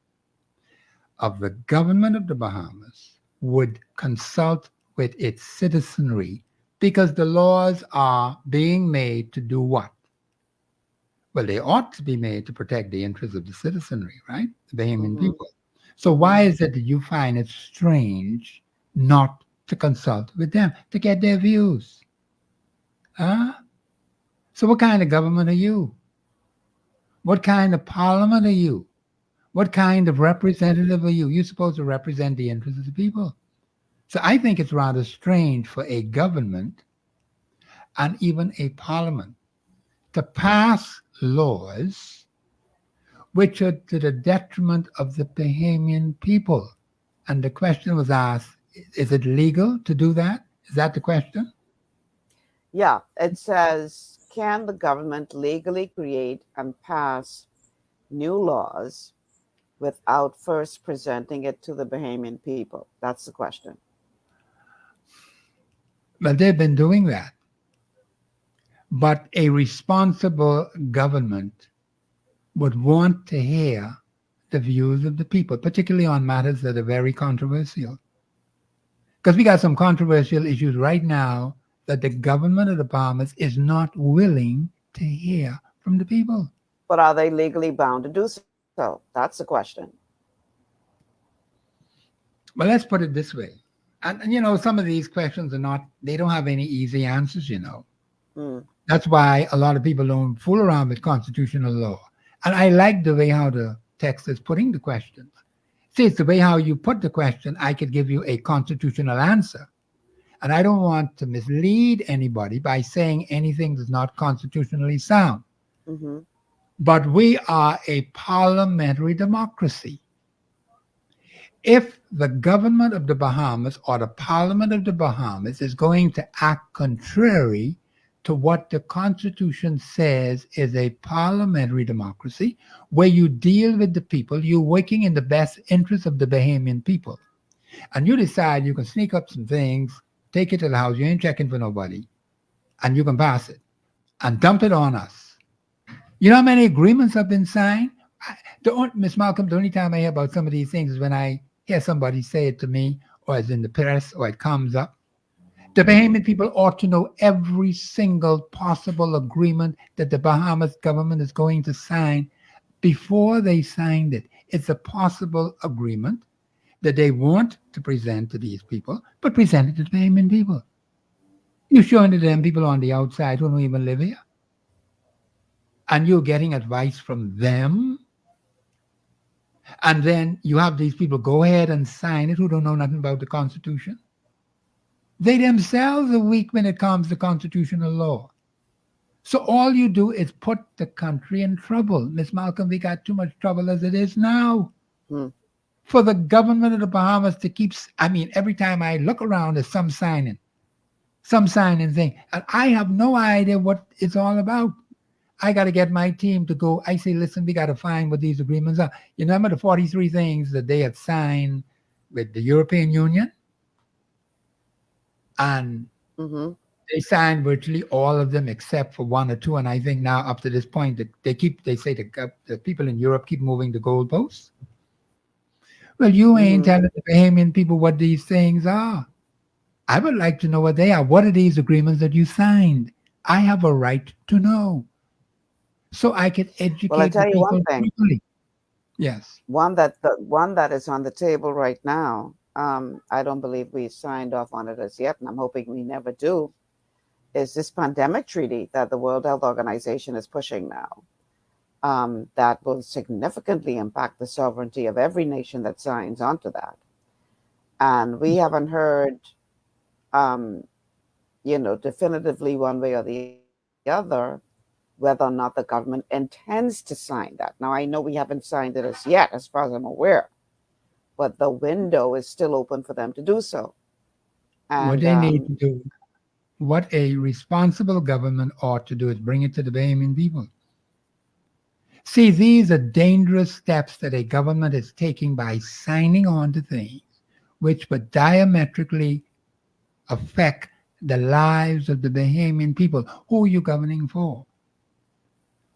G: of the government of the Bahamas would consult with its citizenry because the laws are being made to do what? Well, they ought to be made to protect the interests of the citizenry, right? The Bahamian people. So why is it that you find it strange not to consult with them, to get their views? Huh? So what kind of government are you? What kind of parliament are you? What kind of representative are you? You're supposed to represent the interests of the people. So I think it's rather strange for a government and even a parliament to pass laws which are to the detriment of the Bahamian people. And the question was asked, is it legal to do that? Is that the question?
E: Yeah, it says, can the government legally create and pass new laws without first presenting it to the Bahamian people? That's the question.
G: But they've been doing that. But a responsible government would want to hear the views of the people, particularly on matters that are very controversial. Because we got some controversial issues right now that the government of the Bahamas is not willing to hear from the people.
E: But are they legally bound to do so? That's the question.
G: Well, let's put it this way. And you know, some of these questions are not, they don't have any easy answers, you know. That's why a lot of people don't fool around with constitutional law. And I like the way how the text is putting the question. See, it's the way how you put the question, I could give you a constitutional answer. And I don't want to mislead anybody by saying anything that's not constitutionally sound. But we are a parliamentary democracy. If the government of the Bahamas or the Parliament of the Bahamas is going to act contrary to what the Constitution says is a parliamentary democracy, where you deal with the people, you're working in the best interest of the Bahamian people, and you decide you can sneak up some things, take it to the house, you ain't checking for nobody, and you can pass it and dump it on us. You know how many agreements have been signed? Miss Malcolm, the only time I hear about some of these things is when I hear somebody say it to me, or it's in the press, or it comes up. The Bahamian people ought to know every single possible agreement that the Bahamas government is going to sign before they signed it. It's a possible agreement that they want to present to these people, but present it to the Bahamian people. You're showing it to them people on the outside who don't even live here. And you're getting advice from them. And then you have these people go ahead and sign it who don't know nothing about the Constitution. They themselves are weak when it comes to constitutional law. So all you do is put the country in trouble. Miss Malcolm, we got too much trouble as it is now. For the government of the Bahamas to keep, every time I look around, there's some signing thing. And I have no idea what it's all about. I got to get my team to go. I say, listen, we got to find what these agreements are. You remember the 43 things that they had signed with the European Union? And they signed virtually all of them except for one or two. And I think now up to this point, they say the people in Europe keep moving the goalposts. Well, you ain't telling the Bahamian people what these things are. I would like to know what they are. What are these agreements that you signed? I have a right to know, so I can educate
E: Well, I tell
G: the
E: you
G: people
E: one thing.
G: properly. Yes.
E: One that is on the table right now. I don't believe we signed off on it as yet, and I'm hoping we never do, is this pandemic treaty that the World Health Organization is pushing now. That will significantly impact the sovereignty of every nation that signs onto that. And we haven't heard, definitively one way or the other, whether or not the government intends to sign that. Now, I know we haven't signed it as yet, as far as I'm aware, but the window is still open for them to do so. And,
G: What they need to do, what a responsible government ought to do, is bring it to the Bahamian people. See, these are dangerous steps that a government is taking by signing on to things which would diametrically affect the lives of the Bahamian people. Who are you governing for?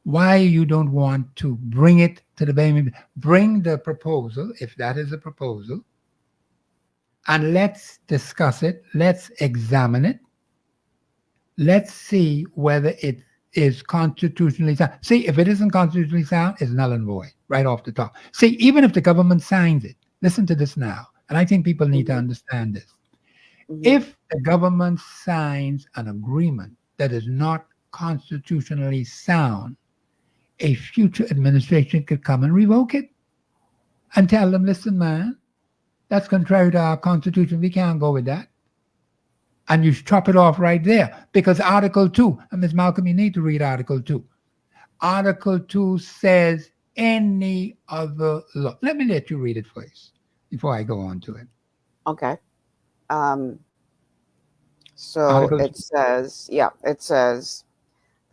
G: Why you don't want to bring it to the Bahamian people? Bring the proposal, if that is a proposal, and let's discuss it. Let's examine it. Let's see whether it is constitutionally sound. See, if it isn't constitutionally sound, it's null and void right off the top. See, even if the government signs it, listen to this now, and I think people need to understand this. If the government signs an agreement that is not constitutionally sound, a future administration could come and revoke it and tell them, listen, man, that's contrary to our Constitution. We can't go with that. And you chop it off right there, because Article 2, and Ms. Malcolm, you need to read Article 2. Article 2 says any other law. Let me let you read it first before I go on to it.
E: Okay. So
G: Article
E: it says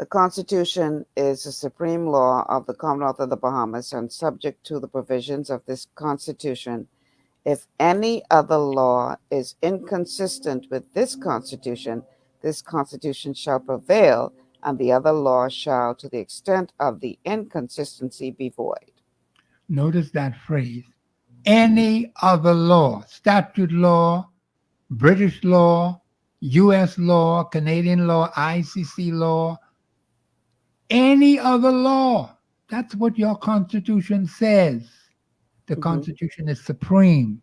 E: The Constitution is the supreme law of the Commonwealth of the Bahamas and subject to the provisions of this Constitution. If any other law is inconsistent with this Constitution shall prevail, and the other law shall, to the extent of the inconsistency, be void.
G: Notice that phrase. Any other law, statute law, British law, U.S. law, Canadian law, ICC law, any other law. That's what your Constitution says. The Constitution is supreme.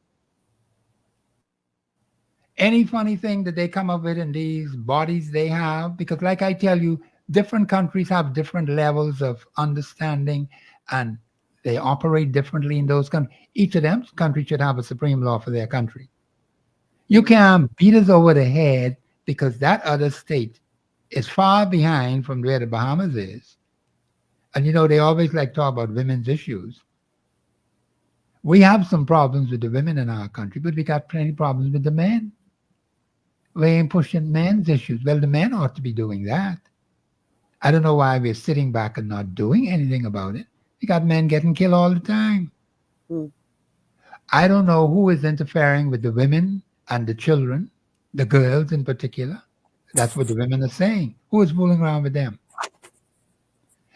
G: Any funny thing that they come up with in these bodies they have, because like I tell you, different countries have different levels of understanding and they operate differently in those countries. Each of them countries should have a supreme law for their country. You can't beat us over the head because that other state is far behind from where the Bahamas is. And you know, they always like talk about women's issues. We have some problems with the women in our country, but we got plenty of problems with the men. We ain't pushing men's issues. Well, the men ought to be doing that. I don't know why we're sitting back and not doing anything about it. We got men getting killed all the time. I don't know who is interfering with the women and the children, the girls in particular. That's what the women are saying. Who is fooling around with them?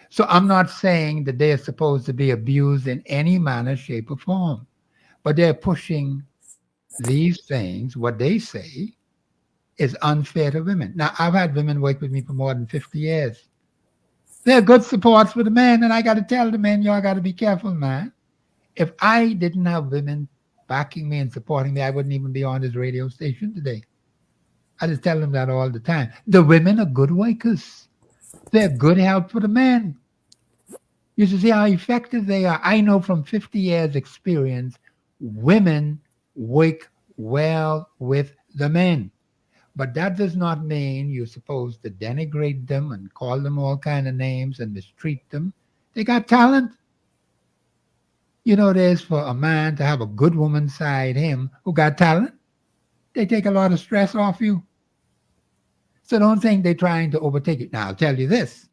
G: So I'm not saying that they are supposed to be abused in any manner, shape, or form. But they're pushing these things, what they say, is unfair to women. Now, I've had women work with me for more than 50 years. They're good supports for the men, and I got to tell the men, y'all got to be careful, man. If I didn't have women backing me and supporting me, I wouldn't even be on this radio station today. I just tell them that all the time. The women are good workers. They're good help for the men. You should see how effective they are. I know from 50 years experience, women work well with the men. But that does not mean you're supposed to denigrate them and call them all kind of names and mistreat them. They got talent. You know, there's for a man to have a good woman side him who got talent. They take a lot of stress off you. So don't think they're trying to overtake you. Now, I'll tell you this.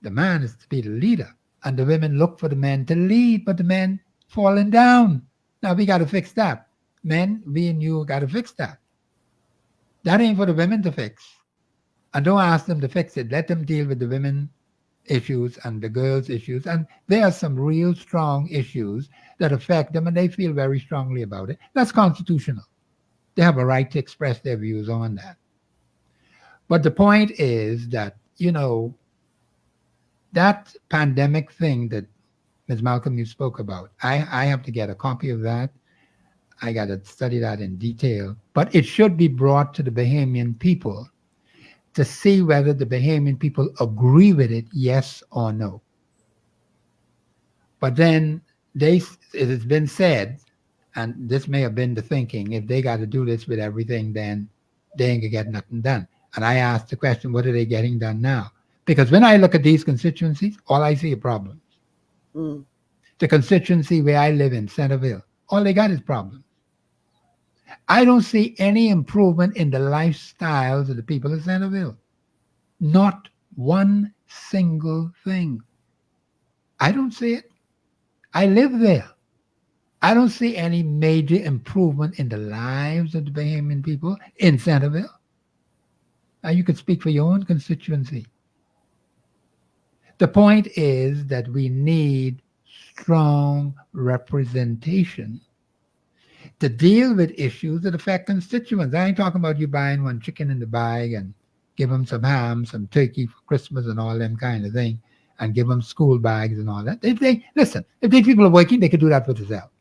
G: The man is to be the leader, and the women look for the men to lead, but the men falling down. Now, we got to fix that. Men, we and you got to fix that. That ain't for the women to fix. And don't ask them to fix it. Let them deal with the women issues and the girls issues. And there are some real strong issues that affect them, and they feel very strongly about it. That's constitutional. They have a right to express their views on that. But the point is that, you know, that pandemic thing that Ms. Malcolm, you spoke about, I have to get a copy of that. I got to study that in detail. But it should be brought to the Bahamian people to see whether the Bahamian people agree with it, yes or no. But then it has been said, and this may have been the thinking, if they got to do this with everything, then they ain't going to get nothing done. And I asked the question, what are they getting done now? Because when I look at these constituencies, all I see are problems. The constituency where I live in, Centerville, all they got is problems. I don't see any improvement in the lifestyles of the people of Centerville. Not one single thing. I don't see it. I live there. I don't see any major improvement in the lives of the Bahamian people in Centerville. Now, you could speak for your own constituency. The point is that we need strong representation to deal with issues that affect constituents. I ain't talking about you buying one chicken in the bag and give them some ham, some turkey for Christmas and all them kind of thing, and give them school bags and all that. Listen, if these people are working, they could do that for themselves.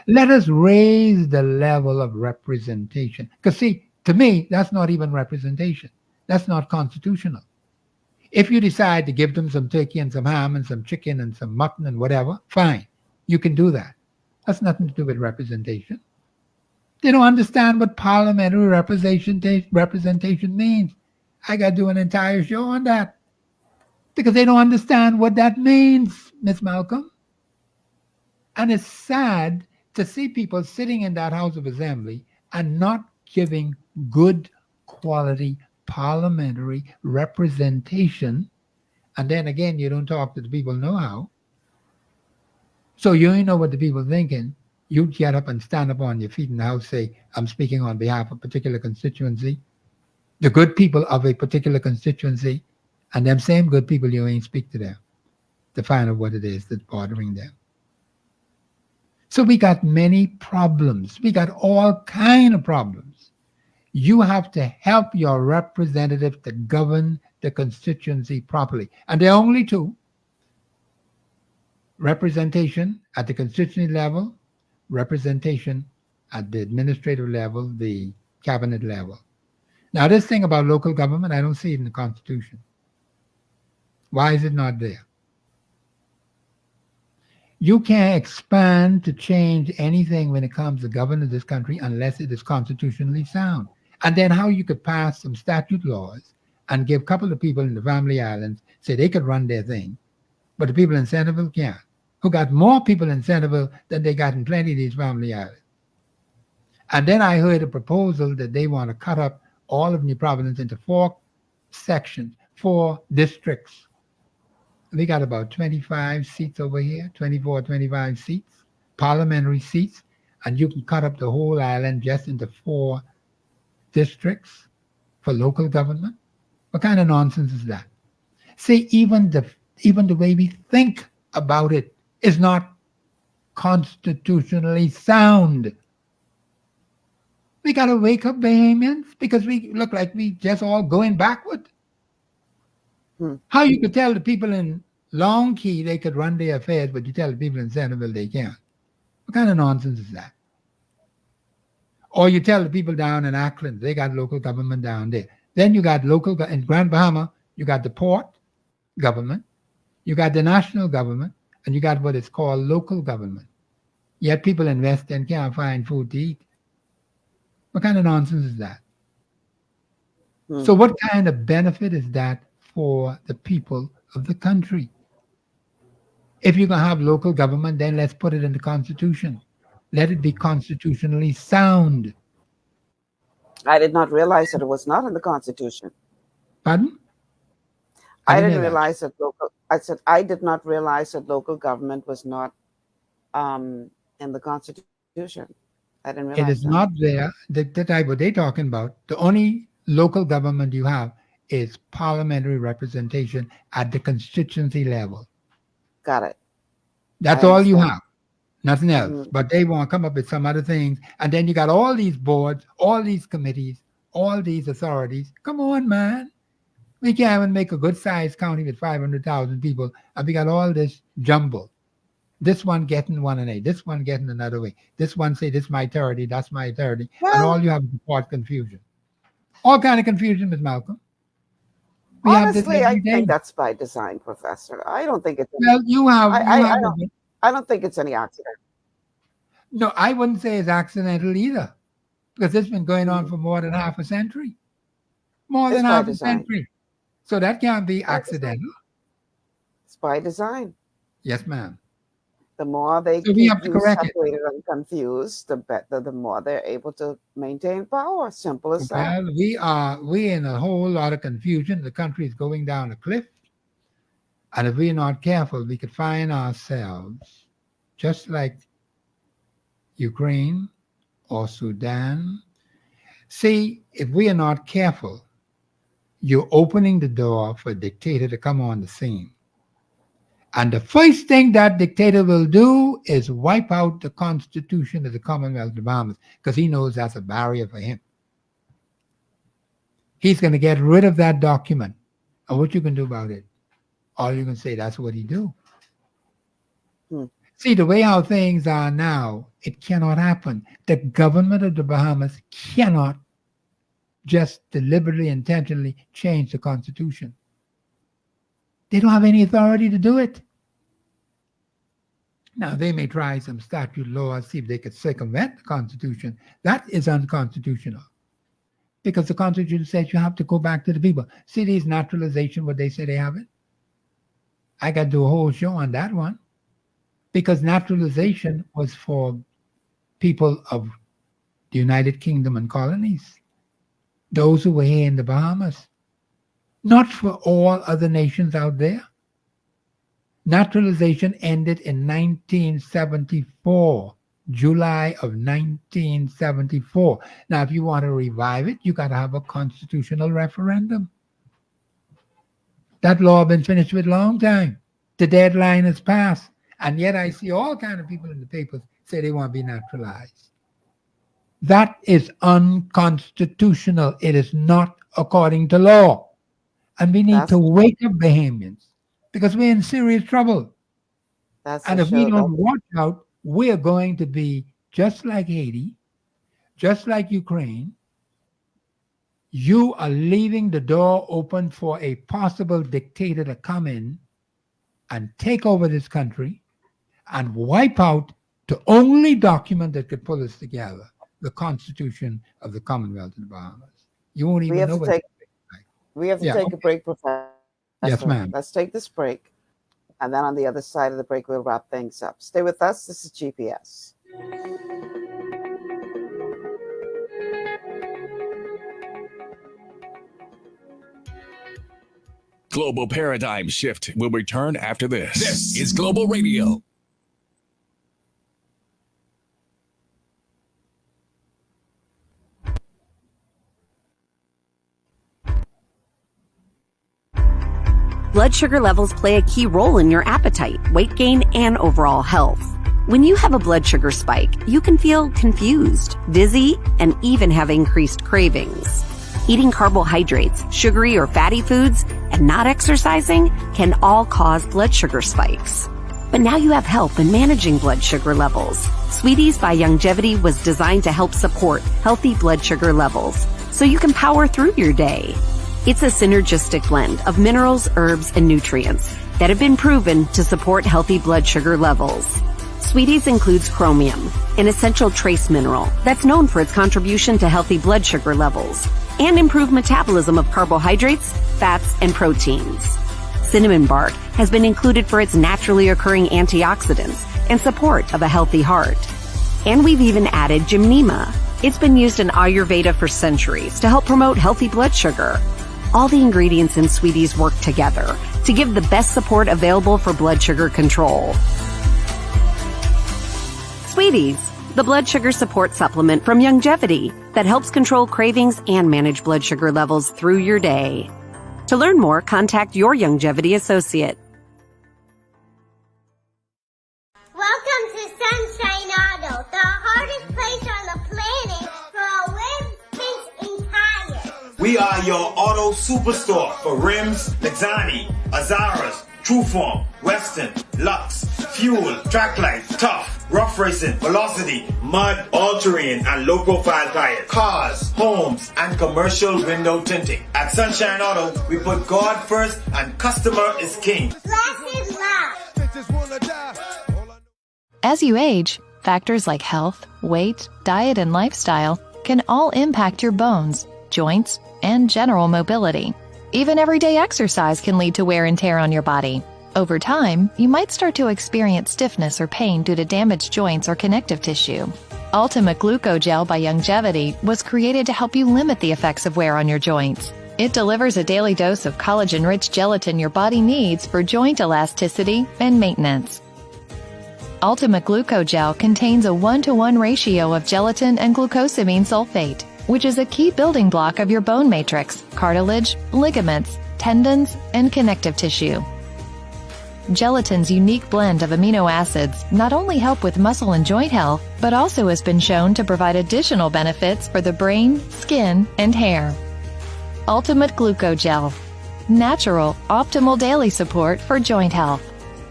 G: Let us raise the level of representation. Because see, to me, that's not even representation. That's not constitutional. If you decide to give them some turkey and some ham and some chicken and some mutton and whatever, fine. You can do that. That's nothing to do with representation. They don't understand what parliamentary representation means. I got to do an entire show on that. Because they don't understand what that means, Miss Malcolm. And it's sad to see people sitting in that House of Assembly and not giving good quality parliamentary representation. And then again, you don't talk to the people know how. So you ain't know what the people thinking. You get up and stand up on your feet in the house, say, I'm speaking on behalf of a particular constituency, the good people of a particular constituency, and them same good people, you ain't speak to them to find out what it is that's bothering them. So we got many problems. We got all kind of problems. You have to help your representative to govern the constituency properly. And there are only two: representation at the constituency level, representation at the administrative level, the cabinet level. Now, this thing about local government, I don't see it in the Constitution. Why is it not there? You can't expand to change anything when it comes to governing this country unless it is constitutionally sound. And then how you could pass some statute laws and give a couple of people in the Family Islands, say they could run their thing, but the people in Centerville can't, who got more people in Centerville than they got in plenty of these Family Islands. And then I heard a proposal that they want to cut up all of New Providence into 4 sections, 4 districts. We got about 25 seats over here, 24, 25 seats, parliamentary seats, and you can cut up the whole island just into 4 districts for local government. What kind of nonsense is that? See, even the way we think about it is not constitutionally sound. We got to wake up, Bahamians, because we look like we just all going backward. How you could tell the people in Long Key they could run their affairs, but you tell the people in Centerville they can't? What kind of nonsense is that? Or you tell the people down in Auckland they got local government down there. Then you got local in Grand Bahama, you got the port government, you got the national government, and you got what is called local government. Yet people in West End can't find food to eat. What kind of nonsense is that? So what kind of benefit is that for the people of the country? If you're going to have local government, then let's put it in the Constitution. Let it be constitutionally sound.
E: I did not realize that it was not in the Constitution.
G: Pardon?
E: I didn't realize that I did not realize that local government was not in the Constitution. I didn't realize
G: It is not there. The type what they're talking about. The only local government you have is parliamentary representation at the constituency level.
E: Got it.
G: That's all you have. Nothing else. But they want to come up with some other things. And then you got all these boards, all these committees, all these authorities. Come on, man. We can't even make a good-sized county with 500,000 people. And we got all this jumble. This one getting one and eight. This one getting another way. This one say, this is my authority, that's my authority. Well, and all you have is report confusion. All kind of confusion, Ms. Malcolm. We
E: honestly, I think that's by design, Professor. I don't think it's...
G: Well,
E: I don't think it's any accident.
G: No, I wouldn't say it's accidental either. Because it's been going on for more than half a century. More than half a century. So that can't be accidental.
E: It's by design.
G: Yes, ma'am.
E: The more they keep you separated and confused, the more they're able to maintain power. Simple as that.
G: Well, we're in a whole lot of confusion. The country is going down a cliff. And if we're not careful, we could find ourselves just like Ukraine or Sudan. See, if we are not careful, you're opening the door for a dictator to come on the scene. And the first thing that dictator will do is wipe out the Constitution of the Commonwealth of the Bahamas, because he knows that's a barrier for him. He's going to get rid of that document. And what you can do about it? All you can say, that's what he do. See, the way how things are now, it cannot happen. The government of the Bahamas cannot just deliberately, intentionally change the Constitution. They don't have any authority to do it. Now, they may try some statute laws, see if they could circumvent the Constitution. That is unconstitutional. Because the Constitution says you have to go back to the people. See these naturalization, what they say they have it? I got to do a whole show on that one. Because naturalization was for people of the United Kingdom and colonies. those who were here in the Bahamas, not for all other nations out there. Naturalization ended in 1974, July of 1974. Now, if you want to revive it, you got to have a constitutional referendum. That law has been finished with a long time. The deadline has passed. And yet I see all kinds of people in the papers say they want to be naturalized. That is unconstitutional. It is not according to law. And we need to wake up Bahamians because we're in serious trouble. And if we don't watch out, we're going to be just like Haiti, just like Ukraine. You are leaving the door open for a possible dictator to come in and take over this country and wipe out the only document that could pull us together, the Constitution of the Commonwealth of the Bahamas. You won't even know what
E: we have to take a break, Professor.
G: Yes, ma'am.
E: Let's take this break. And then on the other side of the break, we'll wrap things up. Stay with us. This is GPS.
H: Global Paradigm Shift will return after this. This is Global Radio.
I: Blood sugar levels play a key role in your appetite, weight gain, and overall health. When you have a blood sugar spike, you can feel confused, dizzy, and even have increased cravings. Eating carbohydrates, sugary or fatty foods, and not exercising can all cause blood sugar spikes. But now you have help in managing blood sugar levels. Sweeties by Longevity was designed to help support healthy blood sugar levels so you can power through your day. It's a synergistic blend of minerals, herbs, and nutrients that have been proven to support healthy blood sugar levels. Sweeties includes chromium, an essential trace mineral that's known for its contribution to healthy blood sugar levels and improved metabolism of carbohydrates, fats, and proteins. Cinnamon bark has been included for its naturally occurring antioxidants and support of a healthy heart. And we've even added gymnema. It's been used in Ayurveda for centuries to help promote healthy blood sugar. All the ingredients in Sweeties work together to give the best support available for blood sugar control. Sweeties, the blood sugar support supplement from Longevity that helps control cravings and manage blood sugar levels through your day. To learn more, contact your Longevity associate.
J: Welcome to Sunshine Auto, the hardest place on the planet for a rim fence and tires.
K: We are your auto superstore for rims, Lexani, Azaras, Trueform, Western, Lux, Fuel, Tracklight, Tough, Rough Racing, Velocity, Mud, All-Terrain, and low-profile tires. Cars, homes, and commercial window tinting. At Sunshine Auto, we put God first and customer is king.
J: Blasted loud.
L: As you age, factors like health, weight, diet, and lifestyle can all impact your bones, joints, and general mobility. Even everyday exercise can lead to wear and tear on your body. Over time, you might start to experience stiffness or pain due to damaged joints or connective tissue. Ultimate Glucogel by Longevity was created to help you limit the effects of wear on your joints. It delivers a daily dose of collagen-rich gelatin your body needs for joint elasticity and maintenance. Ultimate Glucogel contains a 1-to-1 ratio of gelatin and glucosamine sulfate, which is a key building block of your bone matrix, cartilage, ligaments, tendons, and connective tissue. Gelatin's unique blend of amino acids not only help with muscle and joint health, but also has been shown to provide additional benefits for the brain, skin, and hair. Ultimate Glucogel. Natural, optimal daily support for joint health.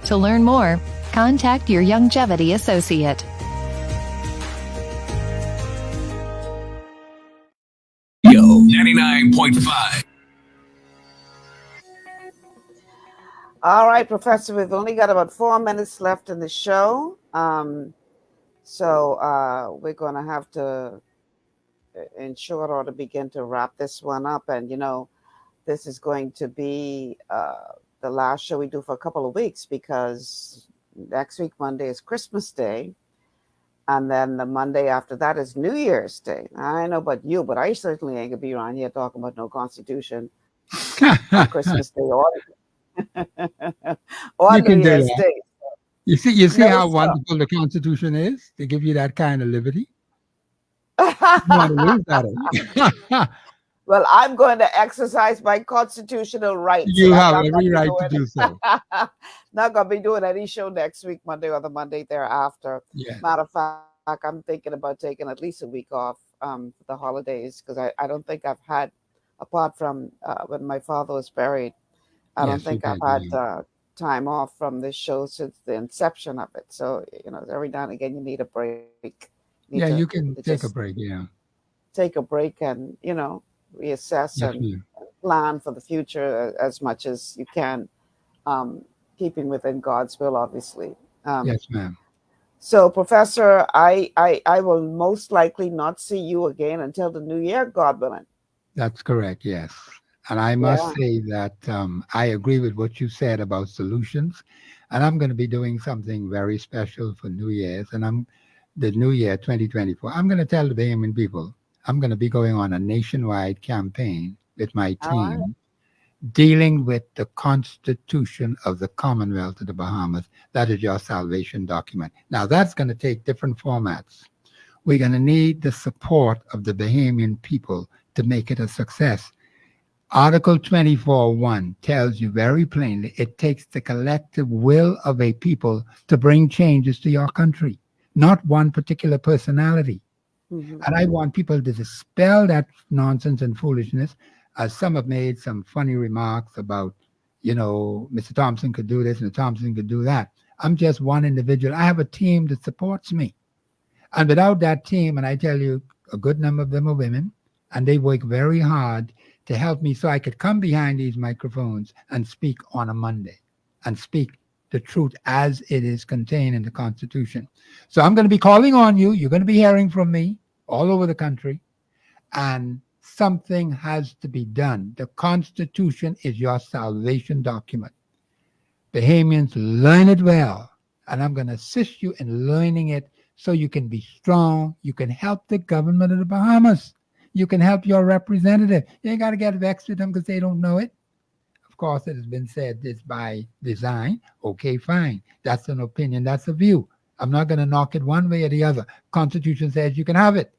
L: To learn more, contact your Longevity associate.
H: Yo, 99.5.
E: All right, Professor, we've only got about 4 minutes left in the show. So we're going to have to, in short order, begin to wrap this one up. And, you know, this is going to be the last show we do for a couple of weeks because next week, Monday, is Christmas Day. And then the Monday after that is New Year's Day. I know about you, but I certainly ain't gonna be around here talking about no Constitution on Christmas Day or
G: You can
E: New
G: do
E: Year's
G: that.
E: Day.
G: You see
E: No,
G: how
E: sir.
G: wonderful the Constitution is? They give you that kind of liberty. You want to lose that.
E: Well, I'm going to exercise my constitutional rights.
G: You
E: and I'm
G: have
E: not gonna
G: every
E: be
G: right to
E: doing-
G: do so.
E: Not going to be doing any show next week, Monday or the Monday thereafter.
G: Yeah.
E: Matter of fact, I'm thinking about taking at least a week off for the holidays because I don't think I've had, apart from when my father was buried, I don't
G: Yes,
E: think
G: you
E: I've
G: did,
E: had time off from this show since the inception of it. So, every now and again you need a break.
G: Yeah, you can take a break. Yeah.
E: Take a break and, reassess
G: Yes,
E: and
G: ma'am.
E: plan for the future as much as you can, keeping within God's will, obviously.
G: Yes, ma'am.
E: So, Professor, I will most likely not see you again until the new year, God willing.
G: That's correct. Yes. And I must
E: Yeah.
G: say that I agree with what you said about solutions. And I'm going to be doing something very special for New Year's. And the New Year 2024. I'm going to tell the Bahamian people, I'm going to be going on a nationwide campaign with my
E: All
G: team
E: right.
G: dealing with the Constitution of the Commonwealth of the Bahamas. That is your salvation document. Now, that's going to take different formats. We're going to need the support of the Bahamian people to make it a success. Article 24.1 tells you very plainly it takes the collective will of a people to bring changes to your country, not one particular personality.
E: Mhm.
G: And I want people to dispel that nonsense and foolishness, as some have made some funny remarks about, Mr. Thompson could do this and Thompson could do that. I'm just one individual. I have a team that supports me. And without that team, and I tell you, a good number of them are women, and they work very hard to help me so I could come behind these microphones and speak on a Monday and speak the truth as it is contained in the Constitution. So I'm going to be calling on you. You're going to be hearing from me all over the country, and something has to be done. The Constitution is your salvation document. Bahamians, learn it well, and I'm going to assist you in learning it so you can be strong. You can help the government of the Bahamas. You can help your representative. You ain't got to get vexed with them because they don't know it. Of course, it has been said it's by design. Okay, fine. That's an opinion. That's a view. I'm not going to knock it one way or the other. Constitution says you can have it.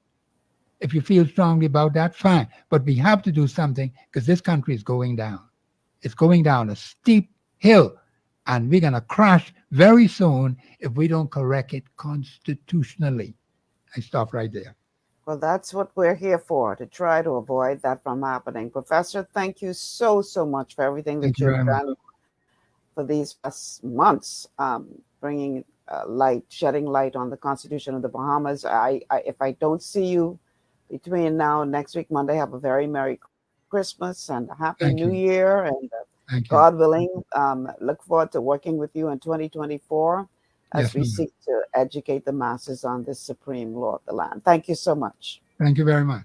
G: If you feel strongly about that, fine. But we have to do something because this country is going down. It's going down a steep hill, and we're going to crash very soon if we don't correct it constitutionally. I stop right there.
E: Well, that's what we're here for, to try to avoid that from happening. Professor, thank you so much for everything that
G: Thank you
E: you've
G: very much.
E: done for these past months, bringing shedding light on the Constitution of the Bahamas. If I don't see you between now and next week, Monday, have a very Merry Christmas and a Happy
G: Thank
E: New
G: you.
E: Year. And
G: Thank you.
E: God willing, look forward to working with you in 2024 as
G: Yes,
E: we
G: ma'am.
E: seek to educate the masses on this supreme law of the land. Thank you so much.
G: Thank you very much.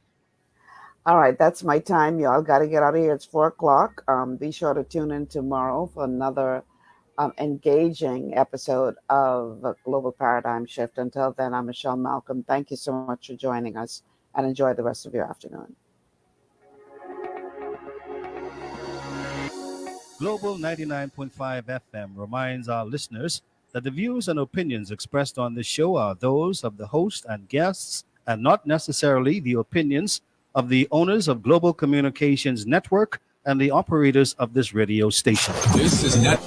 E: All right, that's my time. Y'all got to get out of here. It's 4:00. Be sure to tune in tomorrow for another engaging episode of Global Paradigm Shift. Until then, I'm Michelle Malcolm. Thank you so much for joining us, and enjoy the rest of your afternoon.
R: Global 99.5 FM reminds our listeners that the views and opinions expressed on this show are those of the host and guests and not necessarily the opinions of the owners of Global Communications Network and the operators of this radio station.
H: This is not.